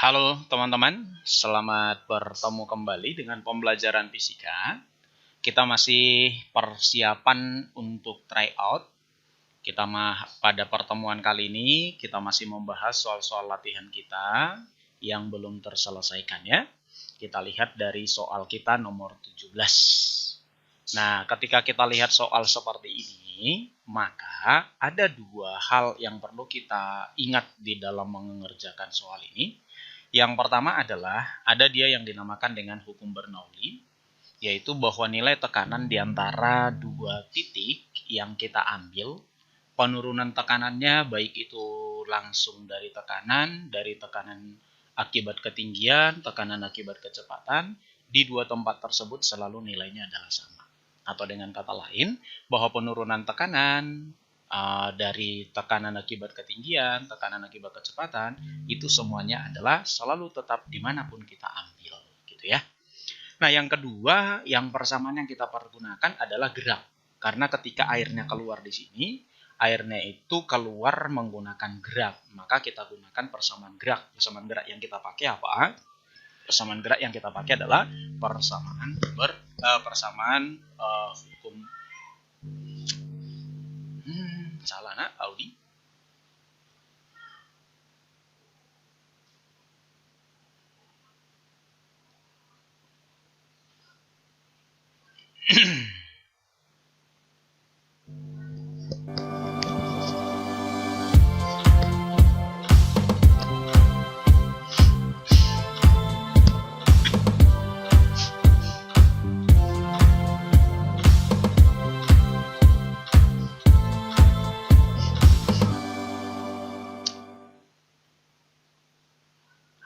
Halo teman-teman, selamat bertemu kembali dengan pembelajaran fisika. Kita masih persiapan untuk tryout. Pada pertemuan kali ini kita masih membahas soal-soal latihan kita yang belum terselesaikan ya. Kita lihat dari soal kita nomor 17. Nah, ketika kita lihat soal seperti ini, maka ada dua hal yang perlu kita ingat di dalam mengerjakan soal ini. Yang pertama adalah ada dia yang dinamakan dengan hukum Bernoulli, yaitu bahwa nilai tekanan di antara dua titik yang kita ambil, penurunan tekanannya baik itu langsung dari tekanan akibat ketinggian, tekanan akibat kecepatan, di dua tempat tersebut selalu nilainya adalah sama. Atau dengan kata lain, bahwa penurunan tekanan dari tekanan akibat ketinggian, tekanan akibat kecepatan, itu semuanya adalah selalu tetap dimanapun kita ambil, gitu ya. Nah, yang kedua, yang persamaan yang kita pergunakan adalah gerak. Karena ketika airnya keluar di sini, airnya itu keluar menggunakan gerak, maka kita gunakan persamaan gerak. Persamaan gerak yang kita pakai apa? Persamaan gerak yang kita pakai adalah persamaan hukum. Salah nak, Audi.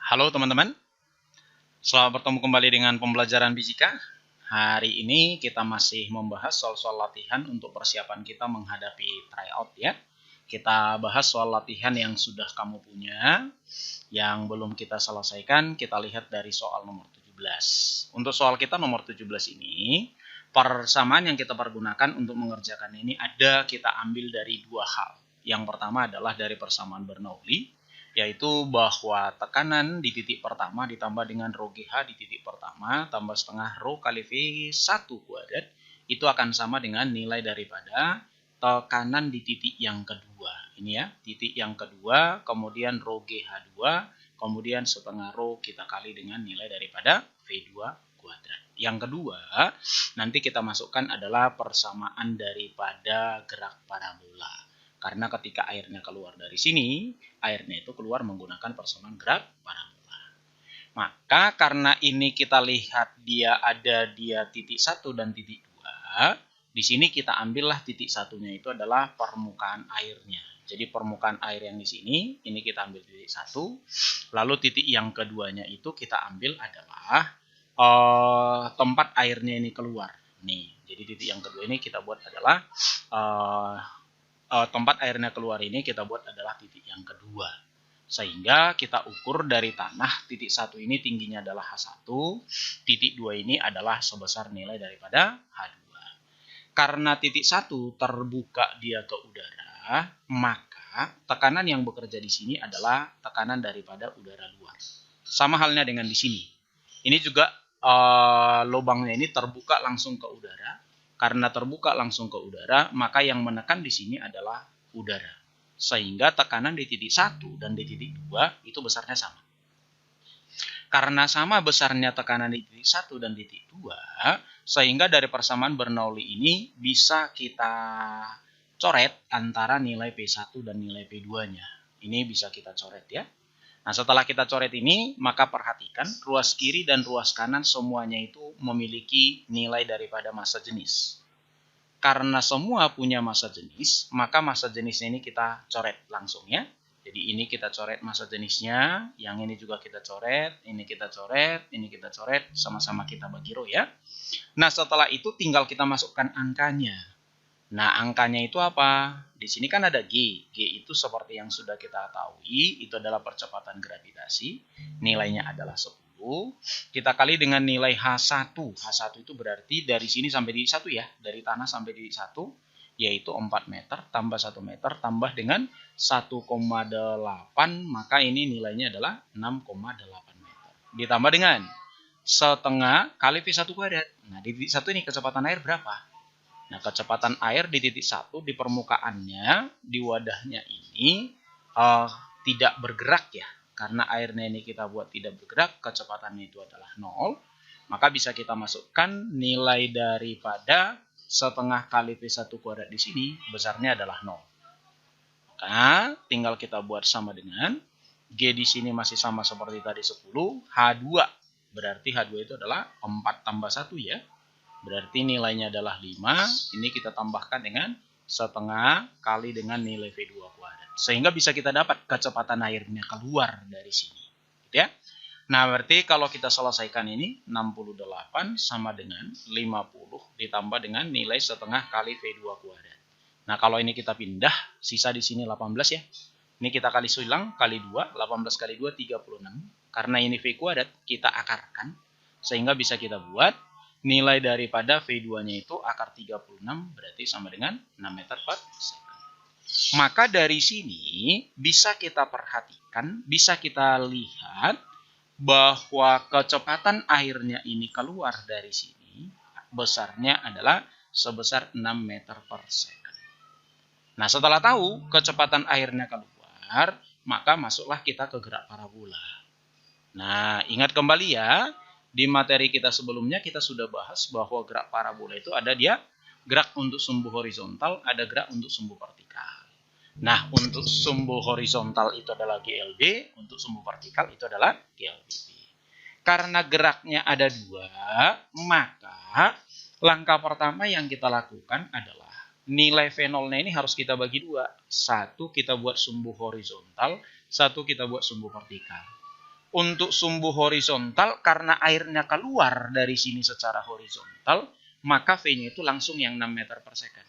Halo teman-teman, selamat bertemu kembali dengan pembelajaran fisika. Hari ini kita masih membahas soal-soal latihan untuk persiapan kita menghadapi tryout ya. Kita bahas soal latihan yang sudah kamu punya, yang belum kita selesaikan, kita lihat dari soal nomor 17. Untuk soal kita nomor 17 ini, persamaan yang kita pergunakan untuk mengerjakan ini kita ambil dari dua hal. Yang pertama adalah dari persamaan Bernoulli, yaitu bahwa tekanan di titik pertama ditambah dengan rho GH di titik pertama tambah setengah rho kali V1 kuadrat itu akan sama dengan nilai daripada tekanan di titik yang kedua. Ini ya, titik yang kedua, kemudian rho GH2, kemudian setengah rho kita kali dengan nilai daripada V2 kuadrat. Yang kedua, nanti kita masukkan adalah persamaan daripada gerak parabola. Karena ketika airnya keluar dari sini, airnya itu keluar menggunakan persamaan gerak parabola. Maka karena ini kita lihat dia titik 1 dan titik 2, di sini kita ambillah titik satunya itu adalah permukaan airnya. Jadi permukaan air yang di sini, ini kita ambil titik 1. Lalu titik yang keduanya itu kita ambil adalah tempat airnya ini keluar. Nih, jadi titik yang kedua ini kita buat adalah tempat airnya keluar ini kita buat adalah titik yang kedua. Sehingga kita ukur dari tanah titik 1 ini tingginya adalah H1, titik 2 ini adalah sebesar nilai daripada H2. Karena titik 1 terbuka dia ke udara, maka tekanan yang bekerja di sini adalah tekanan daripada udara luar. Sama halnya dengan di sini. Ini juga lubangnya ini terbuka langsung ke udara. Karena terbuka langsung ke udara, maka yang menekan di sini adalah udara. Sehingga tekanan di titik 1 dan di titik 2 itu besarnya sama. Karena sama besarnya tekanan di titik 1 dan di titik 2, sehingga dari persamaan Bernoulli ini bisa kita coret antara nilai P1 dan nilai P2-nya. Ini bisa kita coret ya. Nah, setelah kita coret ini, maka perhatikan ruas kiri dan ruas kanan semuanya itu memiliki nilai daripada massa jenis. Karena semua punya massa jenis, maka massa jenisnya ini kita coret langsung ya. Jadi ini kita coret massa jenisnya, yang ini juga kita coret, ini kita coret, ini kita coret, sama-sama kita bagi rho ya. Nah, setelah itu tinggal kita masukkan angkanya. Nah, angkanya itu apa? Di sini kan ada G. G itu seperti yang sudah kita tahu, itu adalah percepatan gravitasi. Nilainya adalah 10. Kita kali dengan nilai H1. H1 itu berarti dari sini sampai titik 1 ya. Dari tanah sampai titik 1. yaitu 4 meter tambah 1 meter tambah dengan 1,8, maka ini nilainya adalah 6,8 meter. Ditambah dengan setengah kali V1 kuadrat. Nah, di titik 1 ini kecepatan air berapa? Nah, kecepatan air di titik 1 di permukaannya, di wadahnya ini tidak bergerak ya. Karena airnya ini kita buat tidak bergerak, kecepatannya itu adalah 0. Maka bisa kita masukkan nilai daripada setengah kali V1 kuadrat di sini besarnya adalah 0. Maka tinggal kita buat sama dengan G di sini masih sama seperti tadi 10, H2. Berarti H2 itu adalah 4 tambah 1 ya. Berarti nilainya adalah 5. Ini kita tambahkan dengan setengah kali dengan nilai V2 kuadrat. Sehingga bisa kita dapat kecepatan airnya keluar dari sini. Gitu ya. Nah, berarti kalau kita selesaikan ini, 68 sama dengan 50 ditambah dengan nilai setengah kali V2 kuadrat. Nah, kalau ini kita pindah, sisa di sini 18 ya. Ini kita kali silang, kali 2, 18 kali 2, 36. Karena ini V kuadrat, kita akarkan. Sehingga bisa kita buat nilai daripada V2-nya itu akar 36, berarti sama dengan 6 meter per second. Maka dari sini, bisa kita perhatikan, bisa kita lihat, bahwa kecepatan airnya ini keluar dari sini besarnya adalah sebesar 6 meter per second. Nah, setelah tahu kecepatan airnya keluar, maka masuklah kita ke gerak parabola. Nah, ingat kembali ya, di materi kita sebelumnya kita sudah bahas bahwa gerak parabola itu ada dia gerak untuk sumbu horizontal, ada gerak untuk sumbu vertikal. Nah, untuk sumbu horizontal itu adalah GLB, untuk sumbu vertikal itu adalah GLBB. Karena geraknya ada 2, maka langkah pertama yang kita lakukan adalah nilai V0-nya ini harus kita bagi 2. 1 kita buat sumbu horizontal, 1 kita buat sumbu vertikal. Untuk sumbu horizontal, karena airnya keluar dari sini secara horizontal, maka V-nya itu langsung yang 6 meter per second.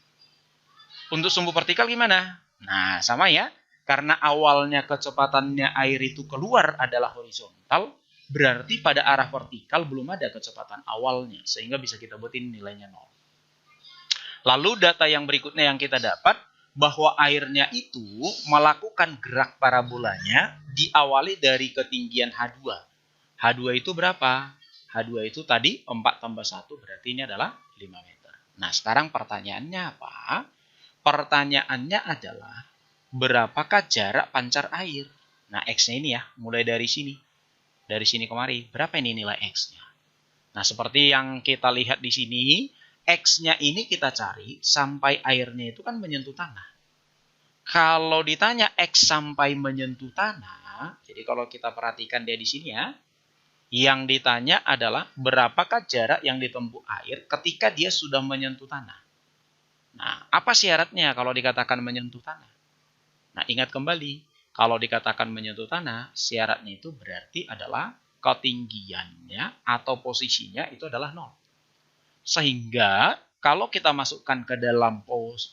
Untuk sumbu vertikal gimana? Nah, sama ya. Karena awalnya kecepatannya air itu keluar adalah horizontal, berarti pada arah vertikal belum ada kecepatan awalnya, sehingga bisa kita buatin nilainya 0. Lalu data yang berikutnya yang kita dapat, bahwa airnya itu melakukan gerak parabolanya diawali dari ketinggian H2. H2 itu berapa? H2 itu tadi 4 tambah 1, berarti ini adalah 5 meter. Nah, sekarang pertanyaannya apa? Pertanyaannya adalah, berapakah jarak pancar air? Nah, X-nya ini ya, mulai dari sini. Dari sini kemari, berapa ini nilai X-nya? Nah, seperti yang kita lihat di sini, X-nya ini kita cari sampai airnya itu kan menyentuh tanah. Kalau ditanya X sampai menyentuh tanah, jadi kalau kita perhatikan dia di sini ya, yang ditanya adalah berapakah jarak yang ditempuh air ketika dia sudah menyentuh tanah. Nah, apa syaratnya kalau dikatakan menyentuh tanah? Nah, ingat kembali, kalau dikatakan menyentuh tanah, syaratnya itu berarti adalah ketinggiannya atau posisinya itu adalah 0. Sehingga, kalau kita masukkan ke dalam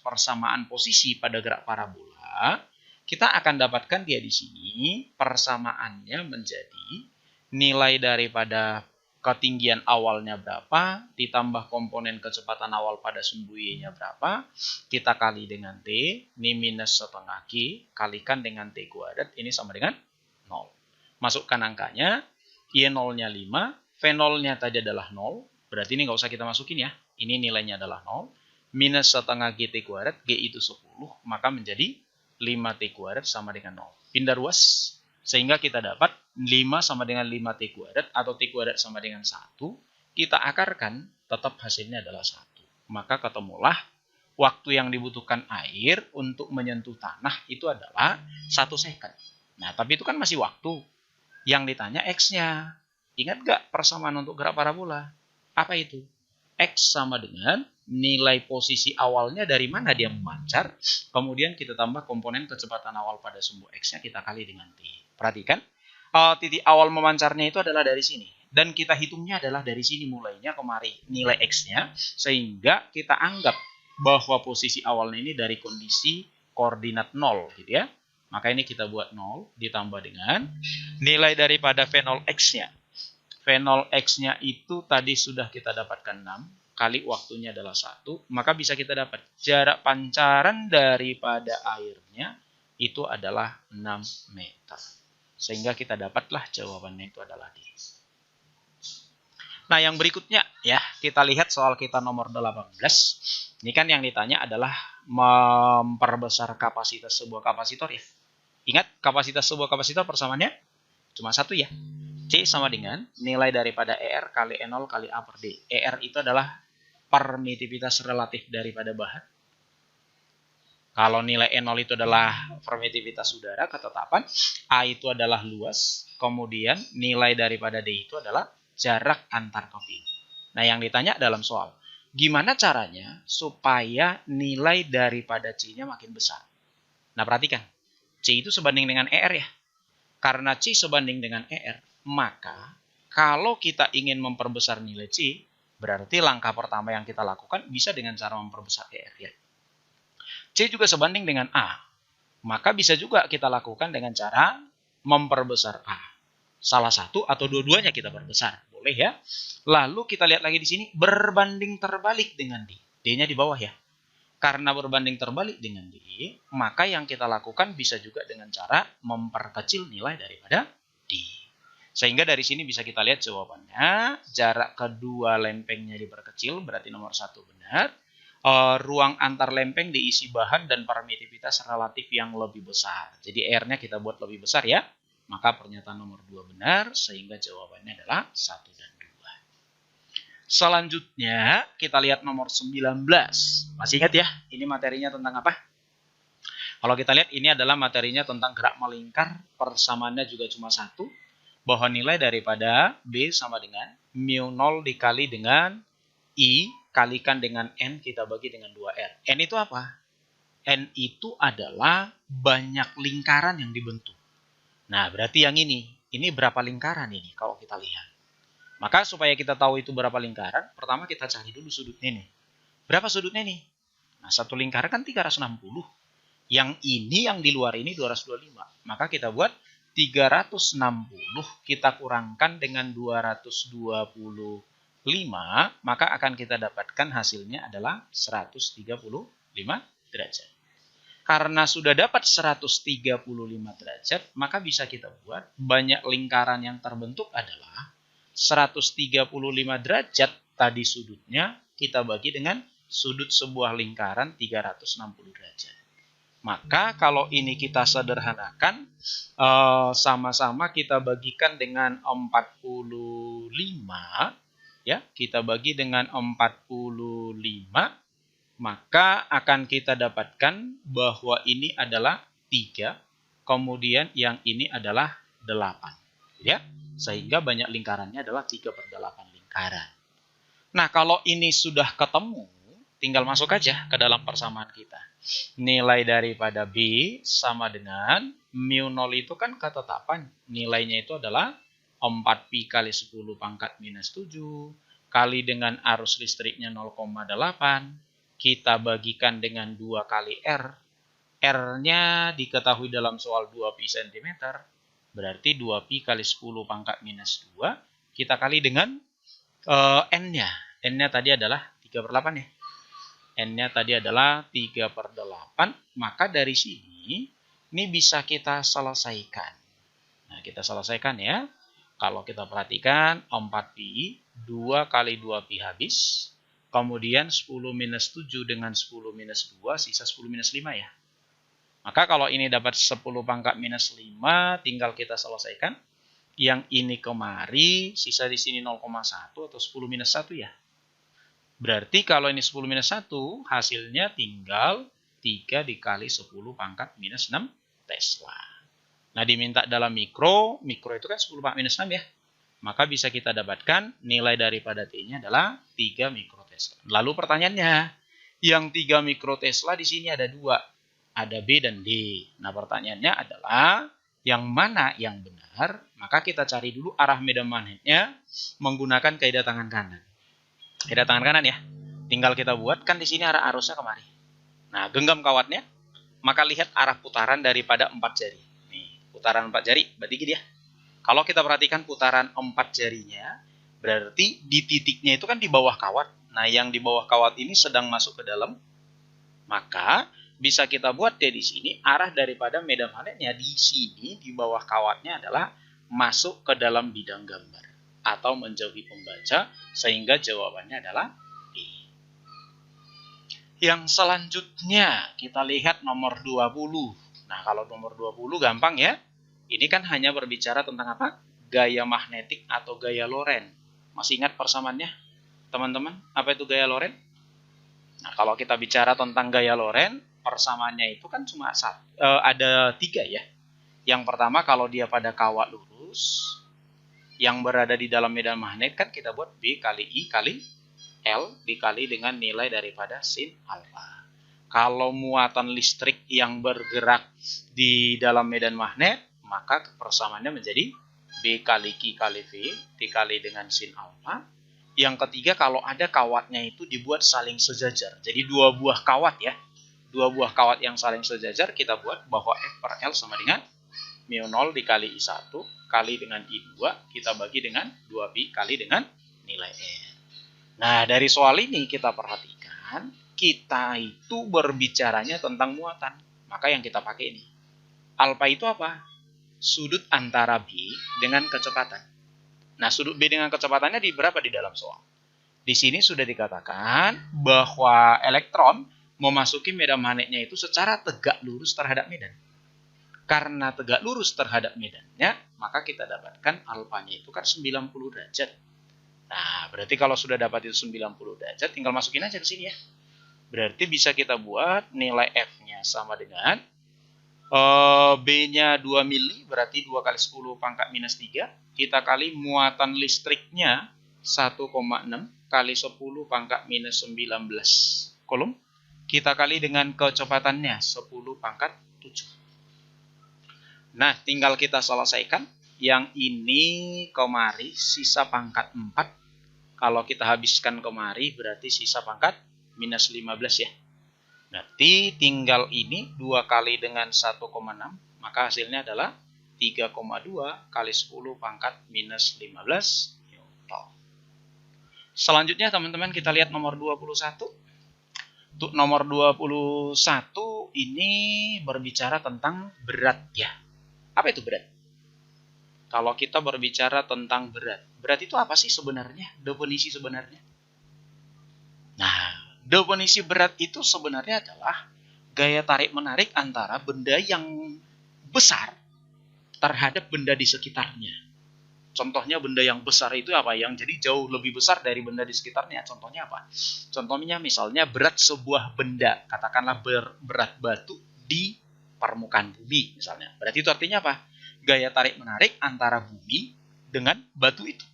persamaan posisi pada gerak parabola, kita akan dapatkan dia di sini, persamaannya menjadi nilai daripada ketinggian awalnya berapa, ditambah komponen kecepatan awal pada sumbu Y-nya berapa, kita kali dengan T, ini minus setengah G, kalikan dengan T kuadrat, ini sama dengan 0. Masukkan angkanya, Y0-nya 5, V0-nya tadi adalah 0, berarti ini nggak usah kita masukin ya, ini nilainya adalah 0, minus setengah GT kuadrat, G itu 10, maka menjadi 5T kuadrat sama dengan 0. Pindah ruas, sehingga kita dapat 5 sama dengan 5T kuadrat atau T kuadrat sama dengan 1. Kita akarkan, tetap hasilnya adalah 1. Maka ketemulah waktu yang dibutuhkan air untuk menyentuh tanah itu adalah 1 second. Nah, tapi itu kan masih waktu. Yang ditanya X-nya. Ingat gak persamaan untuk gerak parabola? Apa itu? X sama dengan nilai posisi awalnya dari mana dia memancar, kemudian kita tambah komponen kecepatan awal pada sumbu X-nya, kita kali dengan T. Perhatikan, titik awal memancarnya itu adalah dari sini. Dan kita hitungnya adalah dari sini mulainya kemari nilai X-nya, sehingga kita anggap bahwa posisi awalnya ini dari kondisi koordinat 0, gitu ya. Maka ini kita buat 0, ditambah dengan nilai daripada V0X-nya. V0X-nya itu tadi sudah kita dapatkan 6. kali waktunya adalah 1, maka bisa kita dapat jarak pancaran daripada airnya itu adalah 6 meter. Sehingga kita dapatlah jawabannya itu adalah D. Nah, yang berikutnya ya, kita lihat soal kita nomor 18. Ini kan yang ditanya adalah memperbesar kapasitas sebuah kapasitor ya. Ingat, kapasitas sebuah kapasitor persamaannya cuma satu ya. C sama dengan nilai daripada ER kali E0 kali A per D. ER itu adalah permitivitas relatif daripada bahan. Kalau nilai E0 itu adalah permitivitas udara, ketetapan. A itu adalah luas. Kemudian nilai daripada D itu adalah jarak antar kopi. Nah, yang ditanya dalam soal, gimana caranya supaya nilai daripada C-nya makin besar? Nah, perhatikan. C itu sebanding dengan ER ya. Karena C sebanding dengan ER, maka kalau kita ingin memperbesar nilai C, berarti langkah pertama yang kita lakukan bisa dengan cara memperbesar ER ya. C juga sebanding dengan A, maka bisa juga kita lakukan dengan cara memperbesar A. Salah satu atau dua-duanya kita perbesar, boleh ya. Lalu kita lihat lagi di sini, berbanding terbalik dengan D. D-nya di bawah ya. Karena berbanding terbalik dengan D, maka yang kita lakukan bisa juga dengan cara memperkecil nilai daripada D. Sehingga dari sini bisa kita lihat jawabannya, jarak kedua lempengnya diperkecil, berarti nomor 1 benar. Ruang antar lempeng diisi bahan dan permitivitas relatif yang lebih besar. Jadi R-nya kita buat lebih besar ya. Maka pernyataan nomor 2 benar, sehingga jawabannya adalah 1 dan 2. Selanjutnya, kita lihat nomor 19. Masih ingat ya, ini materinya tentang apa? Kalau kita lihat, ini adalah materinya tentang gerak melingkar, persamaannya juga cuma 1, bahwa nilai daripada B sama dengan mu0 dikali dengan I kalikan dengan N kita bagi dengan 2R. N itu apa? N itu adalah banyak lingkaran yang dibentuk. Nah, berarti yang ini berapa lingkaran ini kalau kita lihat. Maka supaya kita tahu itu berapa lingkaran, pertama kita cari dulu sudutnya nih. Berapa sudutnya nih? Nah, satu lingkaran kan 360. Yang ini yang di luar ini 225. Maka kita buat 360 kita kurangkan dengan 225, maka akan kita dapatkan hasilnya adalah 135 derajat. Karena sudah dapat 135 derajat, maka bisa kita buat banyak lingkaran yang terbentuk adalah 135 derajat tadi sudutnya kita bagi dengan sudut sebuah lingkaran 360 derajat. Maka kalau ini kita sederhanakan, sama-sama kita bagikan dengan 45, ya, kita bagi dengan 45, maka akan kita dapatkan bahwa ini adalah 3, kemudian yang ini adalah 8. Ya, sehingga banyak lingkarannya adalah 3/8 lingkaran. Nah, kalau ini sudah ketemu, tinggal masuk aja ke dalam persamaan kita. Nilai daripada B sama dengan mu0 itu kan ketetapan. Nilainya itu adalah 4pi kali 10 pangkat minus 7 kali dengan arus listriknya 0,8. Kita bagikan dengan 2 kali R. R-nya diketahui dalam soal 2pi cm. Berarti 2pi kali 10 pangkat minus 2. Kita kali dengan N-nya. N-nya tadi adalah 3/8 ya. N-nya tadi adalah 3/8. Maka dari sini, ini bisa kita selesaikan. Nah, kita selesaikan ya. Kalau kita perhatikan, 4pi, 2 kali 2pi habis. Kemudian 10 minus 7 dengan 10 minus 2, sisa 10 minus 5 ya. Maka kalau ini dapat 10 pangkat minus 5, tinggal kita selesaikan. Yang ini kemari, sisa di sini 0,1 atau 10 minus 1 ya. Berarti kalau ini 10 minus 1, hasilnya tinggal 3 dikali 10 pangkat minus 6 Tesla. Nah, diminta dalam mikro itu kan 10 pangkat minus 6 ya. Maka bisa kita dapatkan nilai daripada T-nya adalah 3 mikrotesla. Lalu pertanyaannya, yang 3 mikrotesla di sini ada 2. Ada B dan D. Nah, pertanyaannya adalah yang mana yang benar? Maka kita cari dulu arah medan magnetnya menggunakan kaidah tangan kanan. Kaidah tangan kanan ya. Tinggal kita buat, kan di sini arah arusnya kemari. Nah, genggam kawatnya, maka lihat arah putaran daripada 4 jari. Nih, putaran 4 jari, berarti gini ya. Kalau kita perhatikan putaran 4 jarinya, berarti di titiknya itu kan di bawah kawat. Nah, yang di bawah kawat ini sedang masuk ke dalam. Maka bisa kita buat di sini arah daripada medan magnetnya di sini di bawah kawatnya adalah masuk ke dalam bidang gambar atau menjauhi pembaca, sehingga jawabannya adalah B. Yang selanjutnya kita lihat nomor 20. Nah, kalau nomor 20 gampang ya. Ini kan hanya berbicara tentang apa? Gaya magnetik atau gaya Lorentz. Masih ingat persamaannya, teman-teman? Apa itu gaya Lorentz? Nah, kalau kita bicara tentang gaya Lorentz, persamaannya itu kan cuma ada 3 ya. Yang pertama, kalau dia pada kawat lurus yang berada di dalam medan magnet, kan kita buat B kali I kali L dikali dengan nilai daripada sin alfa. Kalau muatan listrik yang bergerak di dalam medan magnet, maka persamaannya menjadi B kali Q kali V dikali dengan sin alfa. Yang ketiga, kalau ada kawatnya itu dibuat saling sejajar. Jadi 2 buah kawat ya. 2 buah kawat yang saling sejajar, kita buat bahwa F per L sama dengan μ0 dikali I1 kali dengan I2, kita bagi dengan 2pi kali dengan nilai R. Nah, dari soal ini kita perhatikan, kita itu berbicaranya tentang muatan. Maka yang kita pakai ini. Alfa itu apa? Sudut antara B dengan kecepatan. Nah, sudut B dengan kecepatannya di berapa di dalam soal? Di sini sudah dikatakan bahwa elektron memasuki medan magnetnya itu secara tegak lurus terhadap medan. Karena tegak lurus terhadap medannya, maka kita dapatkan alfanya itu kan 90 derajat. Nah, berarti kalau sudah dapat itu 90 derajat, tinggal masukin aja ke sini ya. Berarti bisa kita buat nilai F-nya sama dengan B-nya 2 mili, berarti 2 kali 10 pangkat minus 3. Kita kali muatan listriknya 1,6 kali 10 pangkat minus 19 Coulomb. Kita kali dengan kecepatannya 10 pangkat 7. Nah, tinggal kita selesaikan. Yang ini kemari sisa pangkat 4. Kalau kita habiskan kemari berarti sisa pangkat minus 15 ya. Berarti tinggal ini 2 kali dengan 1,6. Maka hasilnya adalah 3,2 kali 10 pangkat minus 15 Newton. Selanjutnya teman-teman kita lihat nomor 21. Untuk nomor 21 ini berbicara tentang berat ya. Apa itu berat? Kalau kita berbicara tentang berat, berat itu apa sih sebenarnya? Definisi sebenarnya. Nah, definisi berat itu sebenarnya adalah gaya tarik-menarik antara benda yang besar terhadap benda di sekitarnya. Contohnya benda yang besar itu apa? Yang jadi jauh lebih besar dari benda di sekitarnya. Contohnya apa? Contohnya misalnya berat sebuah benda, katakanlah berat batu di permukaan bumi misalnya. Berarti itu artinya apa? Gaya tarik-menarik antara bumi dengan batu itu.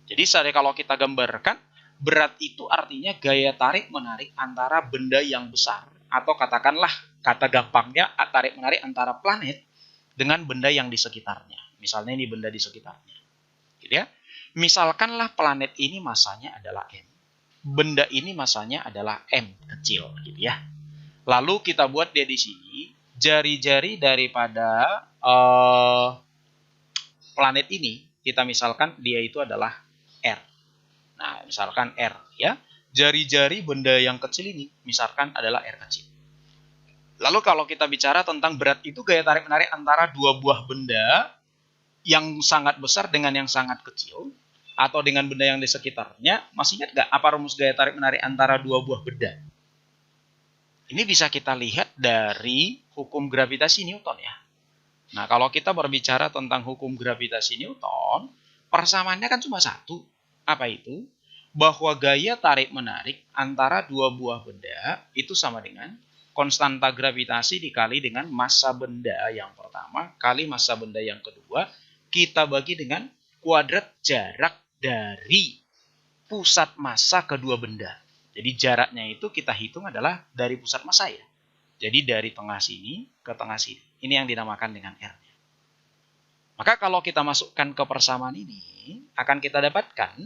Jadi kalau kita gambarkan, berat itu artinya gaya tarik-menarik antara benda yang besar, atau katakanlah kata gampangnya tarik-menarik antara planet dengan benda yang di sekitarnya. Misalnya ini benda di sekitarnya. Gitu ya. Misalkanlah planet ini masanya adalah M. Benda ini masanya adalah M kecil gitu ya. Lalu kita buat dia di sini jari-jari daripada planet ini, kita misalkan dia itu adalah R. Nah, misalkan R ya. Jari-jari benda yang kecil ini misalkan adalah R kecil. Lalu kalau kita bicara tentang berat itu gaya tarik-menarik antara 2 buah benda yang sangat besar dengan yang sangat kecil, atau dengan benda yang di sekitarnya. Masih ingat nggak apa rumus gaya tarik-menarik antara 2 buah benda? Ini bisa kita lihat dari hukum gravitasi Newton ya. Nah, kalau kita berbicara tentang hukum gravitasi Newton, persamaannya kan cuma satu. Apa itu? Bahwa gaya tarik-menarik antara 2 buah benda itu sama dengan konstanta gravitasi dikali dengan massa benda yang pertama kali massa benda yang kedua, kita bagi dengan kuadrat jarak dari pusat massa kedua benda. Jadi jaraknya itu kita hitung adalah dari pusat massa ya. Jadi dari tengah sini ke tengah sini. Ini yang dinamakan dengan R. Maka kalau kita masukkan ke persamaan ini, akan kita dapatkan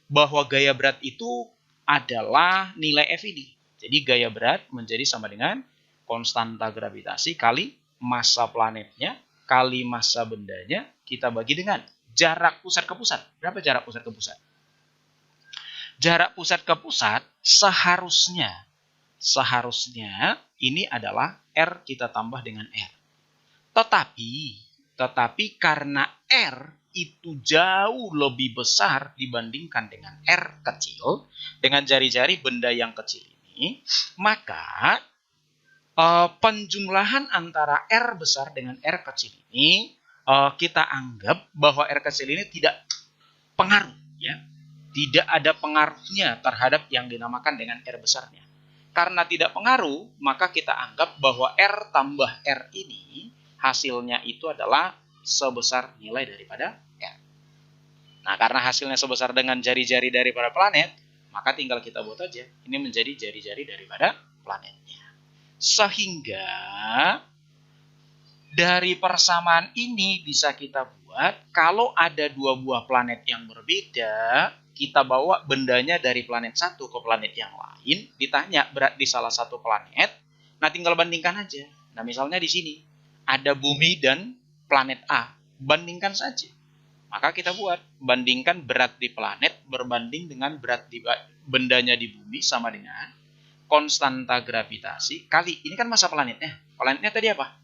bahwa gaya berat itu adalah nilai F ini. Jadi gaya berat menjadi sama dengan konstanta gravitasi kali massa planetnya kali massa bendanya, kita bagi dengan jarak pusat ke pusat. Berapa jarak pusat ke pusat? Jarak pusat ke pusat seharusnya ini adalah R kita tambah dengan R. Tetapi karena R itu jauh lebih besar dibandingkan dengan R kecil, dengan jari-jari benda yang kecil ini, maka penjumlahan antara R besar dengan R kecil ini kita anggap bahwa R kecil ini tidak pengaruh, ya, tidak ada pengaruhnya terhadap yang dinamakan dengan R besarnya. Karena tidak pengaruh, maka kita anggap bahwa R tambah R ini hasilnya itu adalah sebesar nilai daripada R. Nah, karena hasilnya sebesar dengan jari-jari daripada planet, maka tinggal kita buat aja. Ini menjadi jari-jari daripada planetnya. Sehingga dari persamaan ini bisa kita buat, kalau ada dua buah planet yang berbeda, kita bawa bendanya dari planet satu ke planet yang lain, ditanya berat di salah satu planet, nah tinggal bandingkan aja. Nah misalnya di sini, ada bumi dan planet A, bandingkan saja. Maka kita buat, bandingkan berat di planet berbanding dengan berat di bendanya di bumi sama dengan konstanta gravitasi kali, ini kan massa planetnya. Planetnya tadi apa?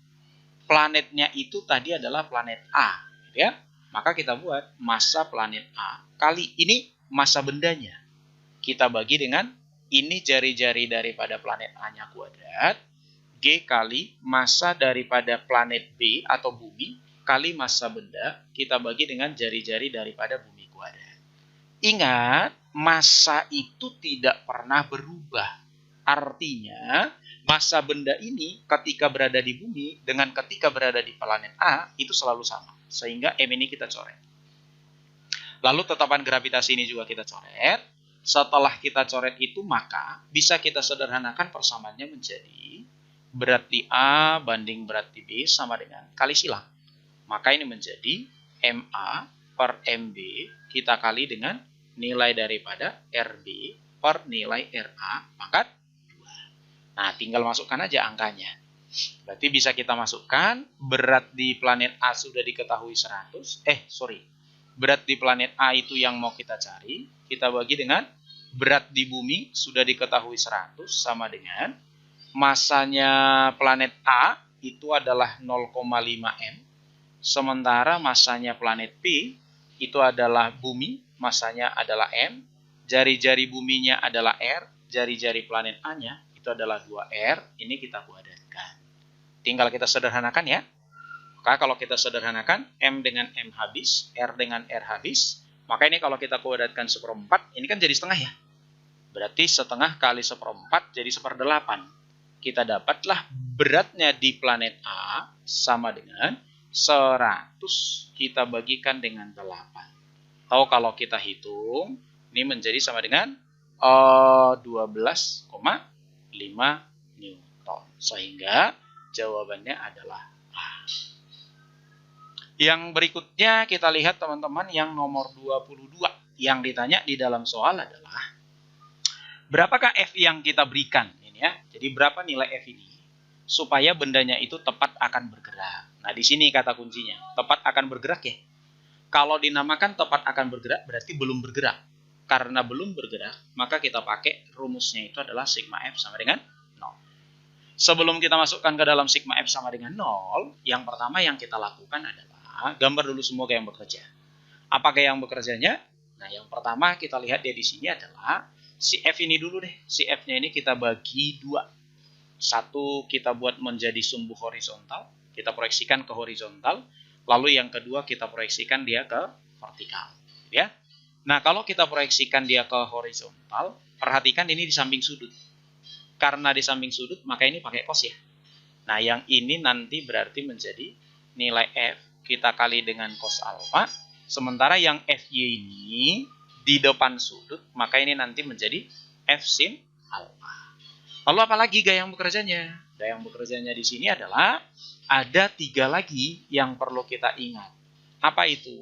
Planetnya itu tadi adalah planet A, ya. Maka kita buat massa planet A kali ini massa bendanya. Kita bagi dengan ini jari-jari daripada planet A-nya kuadrat, G kali massa daripada planet B atau bumi kali massa benda, kita bagi dengan jari-jari daripada bumi kuadrat. Ingat, massa itu tidak pernah berubah. Artinya, massa benda ini ketika berada di bumi dengan ketika berada di planet A itu selalu sama. Sehingga M ini kita coret. Lalu tetapan gravitasi ini juga kita coret. Setelah kita coret itu, maka bisa kita sederhanakan persamaannya menjadi berat di A banding berat di B sama dengan kali silang. Maka ini menjadi MA per MB kita kali dengan nilai daripada RB per nilai RA pangkat 2. Nah, tinggal masukkan aja angkanya. Berarti bisa kita masukkan berat di planet A sudah diketahui 100. Berat di planet A itu yang mau kita cari. Kita bagi dengan berat di bumi sudah diketahui 100 sama dengan massanya planet A itu adalah 0,5 M. Sementara massanya planet B itu adalah bumi, massanya adalah M. Jari-jari buminya adalah R, jari-jari planet A-nya itu adalah 2R. Ini kita kuadratkan. Tinggal kita sederhanakan ya. Maka kalau kita sederhanakan, M dengan M habis, R dengan R habis. Maka ini kalau kita kuadratkan 1/4, ini kan jadi setengah ya. Berarti setengah kali 1/4 jadi 1/8. Kita dapatlah beratnya di planet A sama dengan 100 kita bagikan dengan 8. Atau kalau kita hitung, ini menjadi sama dengan 12,5 Newton. Sehingga jawabannya adalah A. Yang berikutnya kita lihat teman-teman yang nomor 22. Yang ditanya di dalam soal adalah, berapakah F yang kita berikan? Ini ya. Jadi berapa nilai F ini supaya bendanya itu tepat akan bergerak. Nah, di sini kata kuncinya, tepat akan bergerak ya. Kalau dinamakan tepat akan bergerak berarti belum bergerak. Karena belum bergerak, maka kita pakai rumusnya itu adalah sigma F sama dengan 0. Sebelum kita masukkan ke dalam sigma F sama dengan 0, yang pertama yang kita lakukan adalah gambar dulu semua yang bekerja. Apakah yang bekerjanya? Nah, yang pertama kita lihat dia di sini adalah si F ini dulu deh. Si F-nya ini kita bagi 2. Satu kita buat menjadi sumbu horizontal, kita proyeksikan ke horizontal, lalu yang kedua kita proyeksikan dia ke vertikal, ya. Nah, kalau kita proyeksikan dia ke horizontal, perhatikan ini di samping sudut. Karena di samping sudut, maka ini pakai cos ya. Nah, yang ini nanti berarti menjadi nilai F kita kali dengan cos alfa, sementara yang FY ini di depan sudut, maka ini nanti menjadi F sin alfa. Lalu apalagi gaya yang bekerjanya? Gaya yang bekerjanya di sini adalah ada 3 lagi yang perlu kita ingat. Apa itu?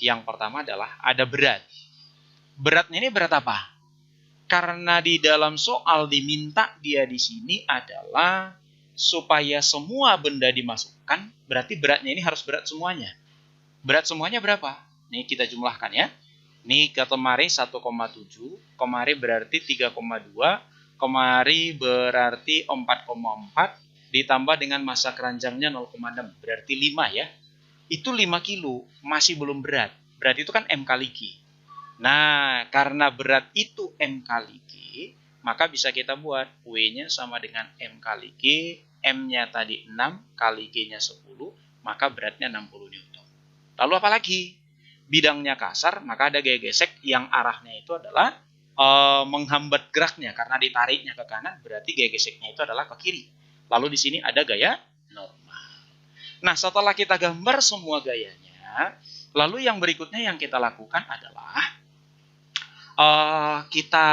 Yang pertama adalah ada berat. Beratnya ini berat apa? Karena di dalam soal diminta dia di sini adalah supaya semua benda dimasukkan, berarti beratnya ini harus berat semuanya. Berat semuanya berapa? Nih kita jumlahkan ya. Ini kemari 1,7, kemari berarti 3,2, kemari berarti 4,4, ditambah dengan massa keranjangnya 0,6, berarti 5 ya. Itu 5 kilo, masih belum berat. Berat itu kan M kali G. Nah, karena berat itu M kali G, maka bisa kita buat W-nya sama dengan M kali G, M-nya tadi 6, kali G-nya 10, maka beratnya 60 Newton. Lalu apa lagi? Bidangnya kasar, maka ada gaya gesek yang arahnya itu adalah menghambat geraknya, karena ditariknya ke kanan, berarti gaya geseknya itu adalah ke kiri. Lalu di sini ada gaya normal. Nah, setelah kita gambar semua gayanya, lalu yang berikutnya yang kita lakukan adalah kita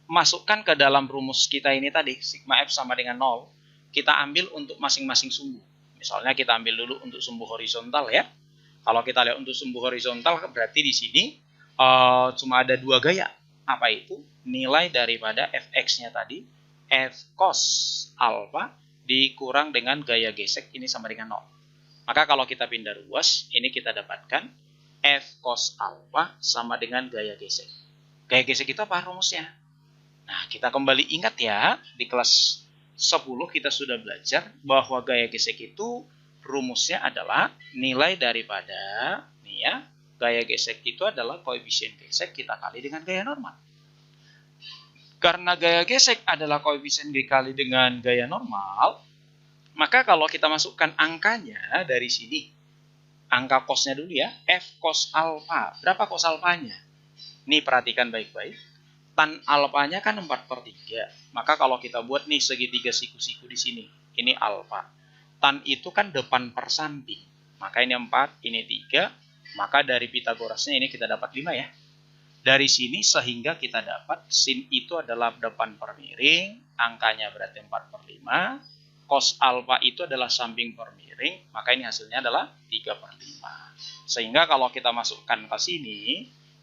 masukkan ke dalam rumus kita ini tadi, sigma F sama dengan 0, kita ambil untuk masing-masing sumbu. Misalnya kita ambil dulu untuk sumbu horizontal ya. Kalau kita lihat untuk sumbu horizontal, berarti di sini cuma ada dua gaya. Apa itu? Nilai daripada fx-nya tadi, f cos alpha dikurang dengan gaya gesek ini sama dengan 0. Maka kalau kita pindah ruas, ini kita dapatkan f cos alpha sama dengan gaya gesek. Gaya gesek itu apa rumusnya? Nah, kita kembali ingat ya, di kelas 10 kita sudah belajar bahwa gaya gesek itu rumusnya adalah nilai daripada nih ya, gaya gesek itu adalah koefisien gesek kita kali dengan gaya normal. Karena gaya gesek adalah koefisien dikali dengan gaya normal, maka kalau kita masukkan angkanya dari sini, angka cosnya dulu ya, f cos alpha. Berapa cos alfanya? Nih perhatikan baik-baik. Tan alfanya kan 4/3. Maka kalau kita buat nih segitiga siku-siku di sini, ini alfa. Tan itu kan depan per samping. Maka ini 4, ini 3. Maka dari Pitagorasnya ini kita dapat 5 ya. Dari sini sehingga kita dapat sin itu adalah depan per miring. Angkanya berarti 4/5. Cos alfa itu adalah samping per miring. Maka ini hasilnya adalah 3/5. Sehingga kalau kita masukkan ke sini,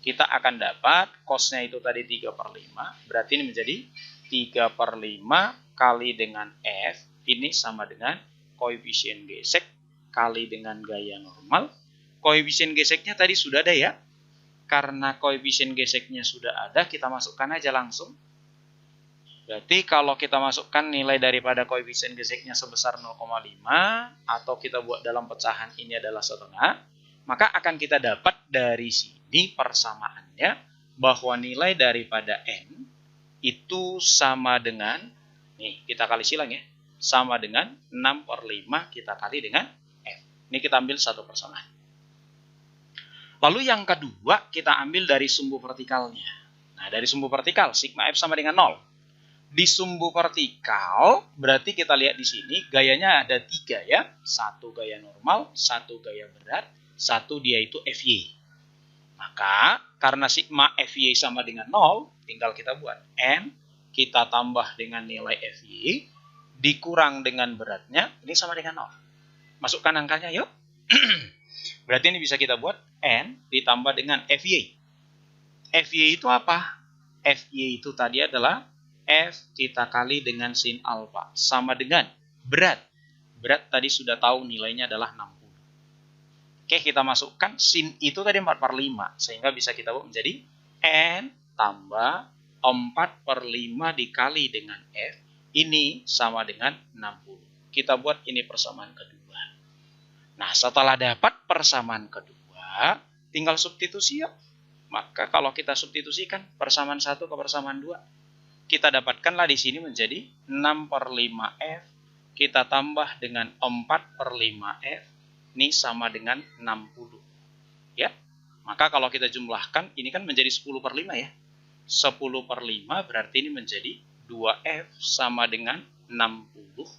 kita akan dapat cosnya itu tadi 3/5. Berarti ini menjadi 3/5 kali dengan F. Ini sama dengan koefisien gesek kali dengan gaya normal. Koefisien geseknya tadi sudah ada ya. Karena koefisien geseknya sudah ada, kita masukkan aja langsung. Berarti kalau kita masukkan nilai daripada koefisien geseknya sebesar 0,5, atau kita buat dalam pecahan ini adalah setengah, maka akan kita dapat dari sini persamaannya bahwa nilai daripada N itu sama dengan, nih kita kali silang ya, sama dengan 6/5 kita kali dengan F. Ini kita ambil satu persamaan. Lalu yang kedua kita ambil dari sumbu vertikalnya. Nah, dari sumbu vertikal sigma F sama dengan 0. Di sumbu vertikal berarti kita lihat di sini gayanya ada 3 ya. Satu gaya normal, satu gaya berat, satu dia itu Fy. Maka karena sigma Fy sama dengan 0, tinggal kita buat N, kita tambah dengan nilai Fy, dikurang dengan beratnya, ini sama dengan 0. Masukkan angkanya yuk. Berarti ini bisa kita buat N ditambah dengan Fy. Fy itu apa? Fy itu tadi adalah F kita kali dengan sin alfa. Sama dengan berat. Berat tadi sudah tahu nilainya adalah 60. Oke, kita masukkan sin itu tadi 4/5. Sehingga bisa kita buat menjadi N tambah 4/5 dikali dengan F. Ini sama dengan 60. Kita buat ini persamaan kedua. Nah, setelah dapat persamaan kedua, tinggal substitusi ya. Maka kalau kita substitusikan persamaan 1 ke persamaan 2, kita dapatkanlah di sini menjadi 6/5F, kita tambah dengan 4/5F, ini sama dengan 60. Ya. Maka kalau kita jumlahkan, ini kan menjadi 10/5 ya. 10/5 berarti ini menjadi 2F sama dengan 60.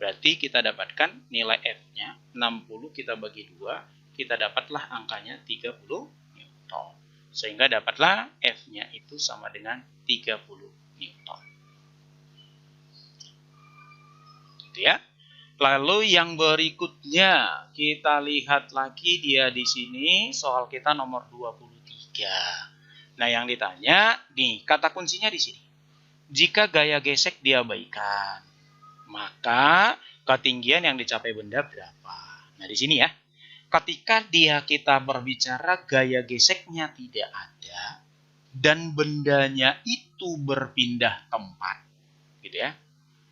Berarti kita dapatkan nilai F-nya 60 kita bagi 2, kita dapatlah angkanya 30 Newton. Sehingga dapatlah F-nya itu sama dengan 30 Newton. Gitu ya. Lalu yang berikutnya kita lihat lagi dia di sini soal kita nomor 23. Nah, yang ditanya nih kata kuncinya di sini. Jika gaya gesek diabaikan, maka ketinggian yang dicapai benda berapa? Nah, di sini ya. ketika kita berbicara gaya geseknya tidak ada dan bendanya itu berpindah tempat, gitu ya.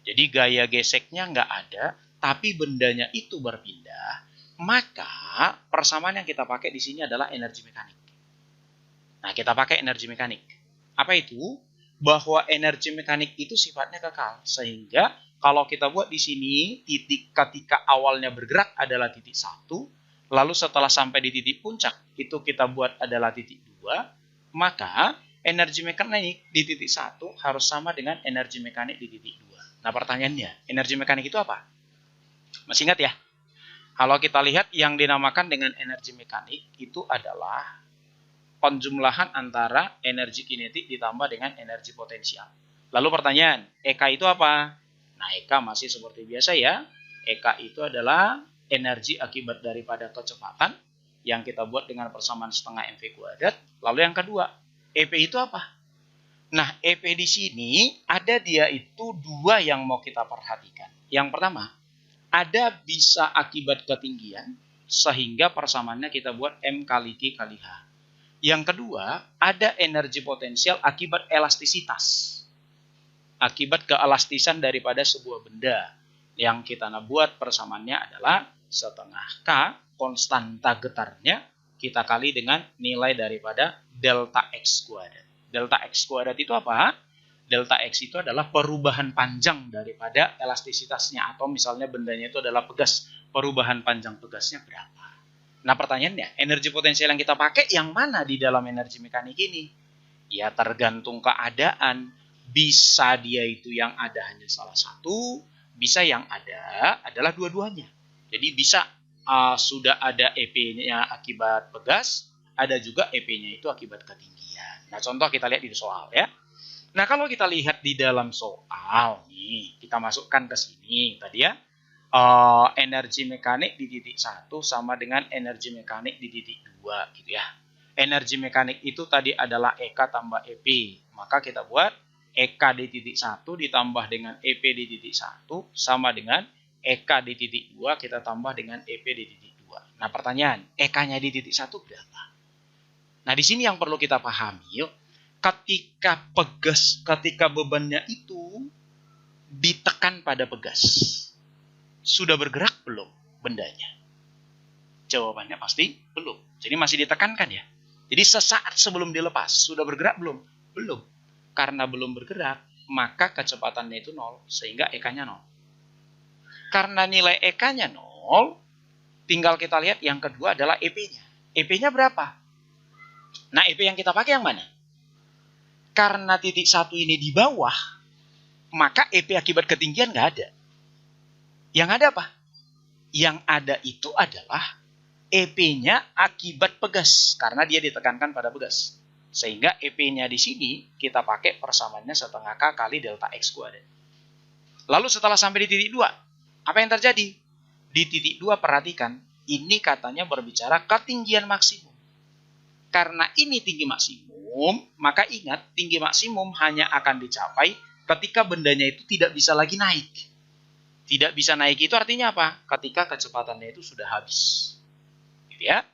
Jadi gaya geseknya nggak ada, tapi bendanya itu berpindah, maka persamaan yang kita pakai di sini adalah energi mekanik. Nah, kita pakai energi mekanik. Apa itu? Bahwa energi mekanik itu sifatnya kekal, sehingga kalau kita buat di sini titik ketika awalnya bergerak adalah titik 1, lalu setelah sampai di titik puncak itu kita buat adalah titik 2, maka energi mekanik di titik 1 harus sama dengan energi mekanik di titik 2. Nah, pertanyaannya, energi mekanik itu apa? Masih ingat ya? Kalau kita lihat yang dinamakan dengan energi mekanik itu adalah penjumlahan antara energi kinetik ditambah dengan energi potensial. Lalu pertanyaan, EK itu apa? Nah, EK masih seperti biasa ya. EK itu adalah energi akibat daripada kecepatan yang kita buat dengan persamaan setengah mv kuadrat. Lalu yang kedua, EP itu apa? Nah, EP di sini ada dia itu dua yang mau kita perhatikan. Yang pertama, ada bisa akibat ketinggian sehingga persamaannya kita buat M kali Q kali H. Yang kedua, ada energi potensial akibat elastisitas. Akibat keelastisan daripada sebuah benda. Yang kita buat persamaannya adalah setengah K, konstanta getarnya, kita kali dengan nilai daripada delta X kuadrat. Delta X kuadrat itu apa? Delta X itu adalah perubahan panjang daripada elastisitasnya. Atau misalnya bendanya itu adalah pegas. Perubahan panjang pegasnya berapa? Nah, pertanyaannya, energi potensial yang kita pakai yang mana di dalam energi mekanik ini? Ya, tergantung keadaan. Bisa dia itu yang ada hanya salah satu, bisa yang ada adalah dua-duanya. Jadi bisa sudah ada EP-nya akibat pegas, ada juga EP-nya itu akibat ketinggian. Nah, contoh kita lihat di soal ya. Nah, kalau kita lihat di dalam soal nih, kita masukkan ke sini tadi ya. Energi mekanik di titik 1 sama dengan energi mekanik di titik 2 gitu ya. Energi mekanik itu tadi adalah EK tambah EP. Maka kita buat EK di titik 1 ditambah dengan EP di titik 1 sama dengan EK di titik 2 kita tambah dengan EP di titik 2. Nah, pertanyaan, EK-nya di titik 1 berapa? Nah, di sini yang perlu kita pahami yuk. Ketika bebannya itu ditekan pada pegas, sudah bergerak belum bendanya? Jawabannya pasti belum. Jadi masih ditekankan ya. Jadi sesaat sebelum dilepas, sudah bergerak belum? Belum. Karena belum bergerak, maka kecepatannya itu 0, sehingga EK-nya 0. Karena nilai EK-nya 0, tinggal kita lihat yang kedua adalah EP-nya. EP-nya berapa? Nah, EP yang kita pakai yang mana? Karena titik 1 ini di bawah, maka EP akibat ketinggian nggak ada. Yang ada apa? Yang ada itu adalah EP-nya akibat pegas, karena dia ditekankan pada pegas. Sehingga EP-nya di sini kita pakai persamaannya setengah K kali delta X kuadrat. Lalu setelah sampai di titik 2, apa yang terjadi? Di titik 2 perhatikan, ini katanya berbicara ketinggian maksimum. Karena ini tinggi maksimum, maka ingat tinggi maksimum hanya akan dicapai ketika bendanya itu tidak bisa lagi naik. Tidak bisa naik itu artinya apa? Ketika kecepatannya itu sudah habis. Gitu ya.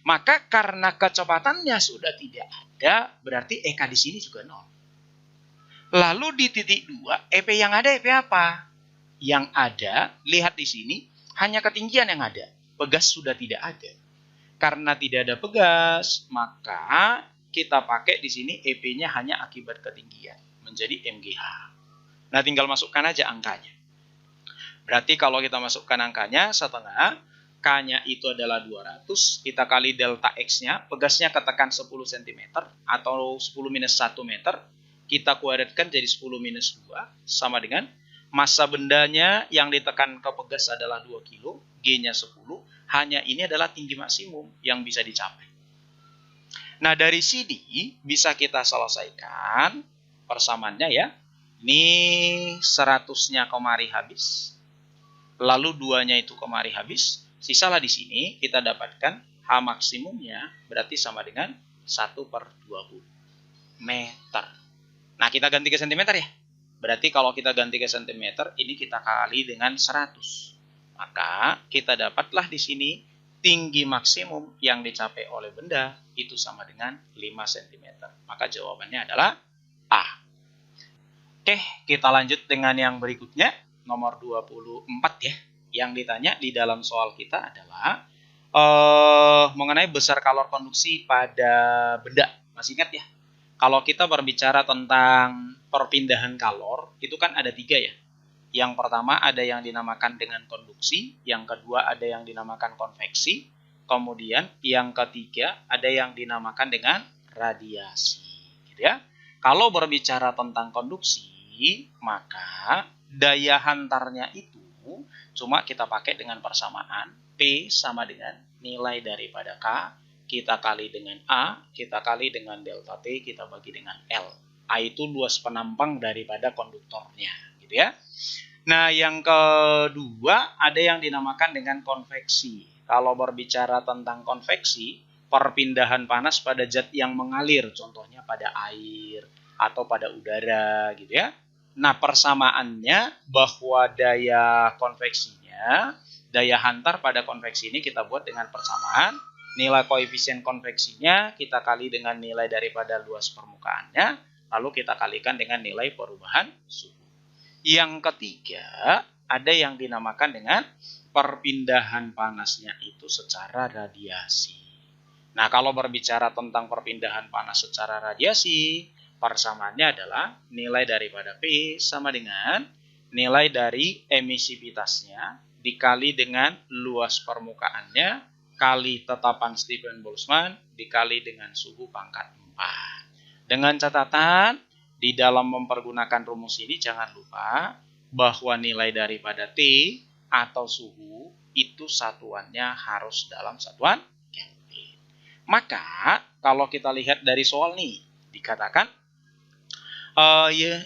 Maka karena kecepatannya sudah tidak ada, berarti EK di sini juga 0. Lalu di titik 2, EP yang ada EP apa? Yang ada, lihat di sini, hanya ketinggian yang ada. Pegas sudah tidak ada. Karena tidak ada pegas, maka kita pakai di sini EP-nya hanya akibat ketinggian. Menjadi MGH. Nah, tinggal masukkan aja angkanya. Berarti kalau kita masukkan angkanya setengah, K-nya itu adalah 200, kita kali delta X-nya, pegasnya ketekan 10 cm atau 10 minus 1 meter, kita kuadratkan jadi 10 minus 2, sama dengan massa bendanya yang ditekan ke pegas adalah 2 kg, G-nya 10, hanya ini adalah tinggi maksimum yang bisa dicapai. Nah, dari sini bisa kita selesaikan persamaannya ya. Ini 100-nya kemari habis. Lalu 2-nya itu kemari habis. Sisalah di sini kita dapatkan H maksimumnya berarti sama dengan 1/20 meter. Nah, kita ganti ke cm ya. Berarti kalau kita ganti ke cm, ini kita kali dengan 100. Maka kita dapatlah di sini tinggi maksimum yang dicapai oleh benda itu sama dengan 5 cm. Maka jawabannya adalah A. Oke, kita lanjut dengan yang berikutnya, nomor 24 ya. Yang ditanya di dalam soal kita adalah mengenai besar kalor konduksi pada benda. Masih ingat ya? Kalau kita berbicara tentang perpindahan kalor, itu kan ada 3 ya. Yang pertama ada yang dinamakan dengan konduksi, yang kedua ada yang dinamakan konveksi, kemudian yang ketiga ada yang dinamakan dengan radiasi. Gitu ya. Kalau berbicara tentang konduksi, maka daya hantarnya itu cuma kita pakai dengan persamaan P sama dengan nilai daripada K, kita kali dengan A, kita kali dengan delta T, kita bagi dengan L. A itu luas penampang daripada konduktornya, gitu ya. Nah, yang kedua ada yang dinamakan dengan konveksi. Kalau berbicara tentang konveksi, perpindahan panas pada zat yang mengalir, contohnya pada air atau pada udara, gitu ya. Nah, persamaannya bahwa daya konveksinya, daya hantar pada konveksi ini kita buat dengan persamaan nilai koefisien konveksinya kita kali dengan nilai daripada luas permukaannya, lalu kita kalikan dengan nilai perubahan suhu. Yang ketiga, ada yang dinamakan dengan perpindahan panasnya itu secara radiasi. Nah, kalau berbicara tentang perpindahan panas secara radiasi, persamaannya adalah nilai daripada P sama dengan nilai dari emisivitasnya dikali dengan luas permukaannya kali tetapan Stephen Boltzmann dikali dengan suhu pangkat 4. Dengan catatan, di dalam mempergunakan rumus ini jangan lupa bahwa nilai daripada T atau suhu itu satuannya harus dalam satuan Kelvin. Maka kalau kita lihat dari soal nih, dikatakan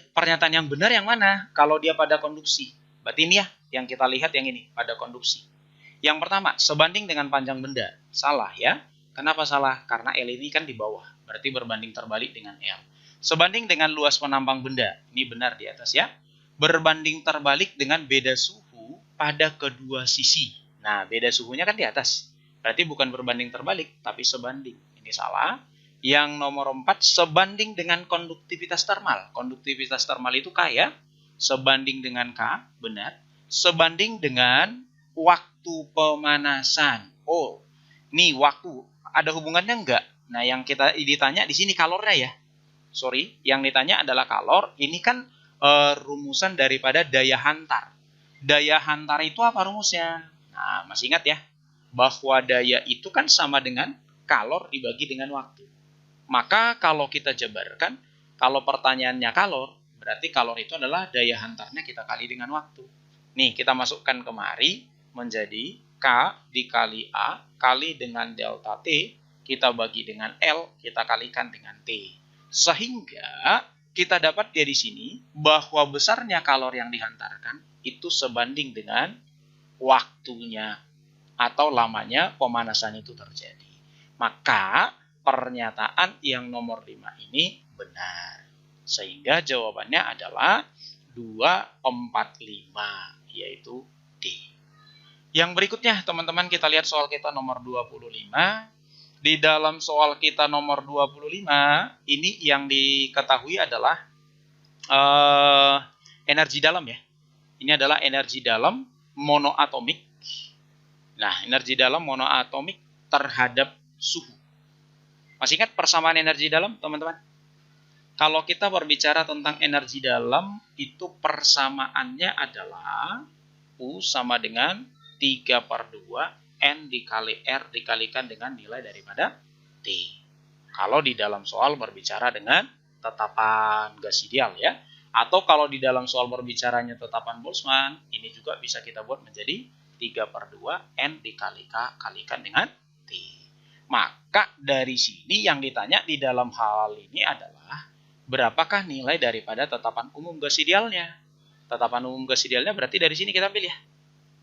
pernyataan yang benar yang mana? Kalau dia pada konduksi. Berarti ini ya, yang kita lihat yang ini, pada konduksi. Yang pertama, sebanding dengan panjang benda. Salah ya. Kenapa salah? Karena L ini kan di bawah. Berarti berbanding terbalik dengan L. Sebanding dengan luas penampang benda. Ini benar di atas ya. Berbanding terbalik dengan beda suhu pada kedua sisi. Nah, beda suhunya kan di atas. Berarti bukan berbanding terbalik, tapi sebanding. Ini salah. Yang nomor 4, sebanding dengan konduktivitas termal. Konduktivitas termal itu K ya. Sebanding dengan K, benar. Sebanding dengan waktu pemanasan. Oh, nih waktu. Ada hubungannya enggak? Nah, yang kita ditanya di sini kalornya ya. Sorry, yang ditanya adalah kalor. Ini kan rumusan daripada daya hantar. Daya hantar itu apa rumusnya? Nah, masih ingat ya? Bahwa daya itu kan sama dengan kalor dibagi dengan waktu. Maka kalau kita jabarkan, kalau pertanyaannya kalor, berarti kalor itu adalah daya hantarnya kita kali dengan waktu. Nih, kita masukkan kemari menjadi K dikali A kali dengan delta T, kita bagi dengan L, kita kalikan dengan T. Sehingga kita dapat dari sini bahwa besarnya kalor yang dihantarkan itu sebanding dengan waktunya atau lamanya pemanasan itu terjadi. Maka pernyataan yang nomor 5 ini benar. Sehingga jawabannya adalah 245, yaitu D. Yang berikutnya teman-teman kita lihat soal kita nomor 25. Di dalam soal kita nomor 25, ini yang diketahui adalah energi dalam ya. Ini adalah energi dalam monoatomik. Nah, energi dalam monoatomik terhadap suhu. Masih ingat persamaan energi dalam, teman-teman? Kalau kita berbicara tentang energi dalam, itu persamaannya adalah U sama dengan 3/2 N dikali R dikalikan dengan nilai daripada T. Kalau di dalam soal berbicara dengan tetapan gas ideal ya. Atau kalau di dalam soal berbicaranya tetapan Boltzmann, ini juga bisa kita buat menjadi 3/2 N dikali K kalikan dengan T. Maka dari sini yang ditanya di dalam hal ini adalah berapakah nilai daripada tetapan umum gas idealnya. Tetapan umum gas idealnya berarti dari sini kita ambil ya.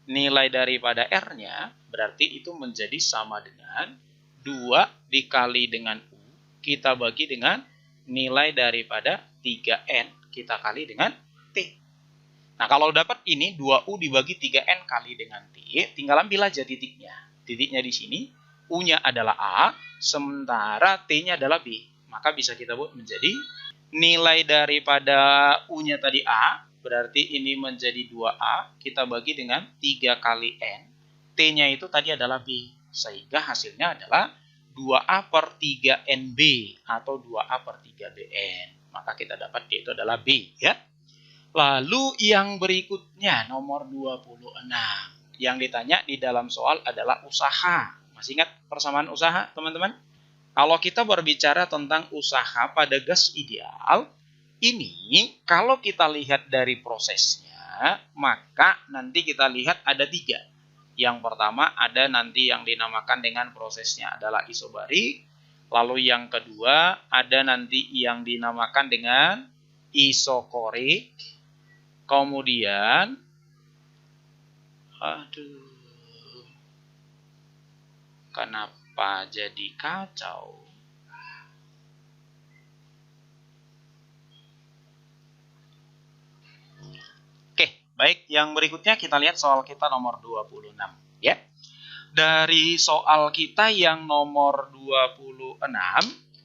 Nilai daripada R-nya berarti itu menjadi sama dengan 2 dikali dengan U, kita bagi dengan nilai daripada 3N, kita kali dengan T. Nah, kalau dapat ini 2U dibagi 3N kali dengan T, tinggal ambil aja titiknya. titiknya di sini, U-nya adalah A, sementara T-nya adalah B. Maka bisa kita buat menjadi nilai daripada U-nya tadi A, berarti ini menjadi 2A, kita bagi dengan 3 kali N. T-nya itu tadi adalah B, sehingga hasilnya adalah 2A per 3NB atau 2A per 3BN. Maka kita dapat D itu adalah B, ya. Lalu yang berikutnya nomor 26. Yang ditanya di dalam soal adalah usaha. Masih ingat persamaan usaha, teman-teman? Kalau kita berbicara tentang usaha pada gas ideal, ini kalau kita lihat dari prosesnya, maka nanti kita lihat ada 3. Yang pertama ada nanti yang dinamakan dengan prosesnya adalah isobarik. Lalu yang kedua ada nanti yang dinamakan dengan isokorik. Kemudian, kenapa jadi kacau? Oke, baik. Yang berikutnya kita lihat soal kita nomor 26. Ya. Dari soal kita yang nomor 26,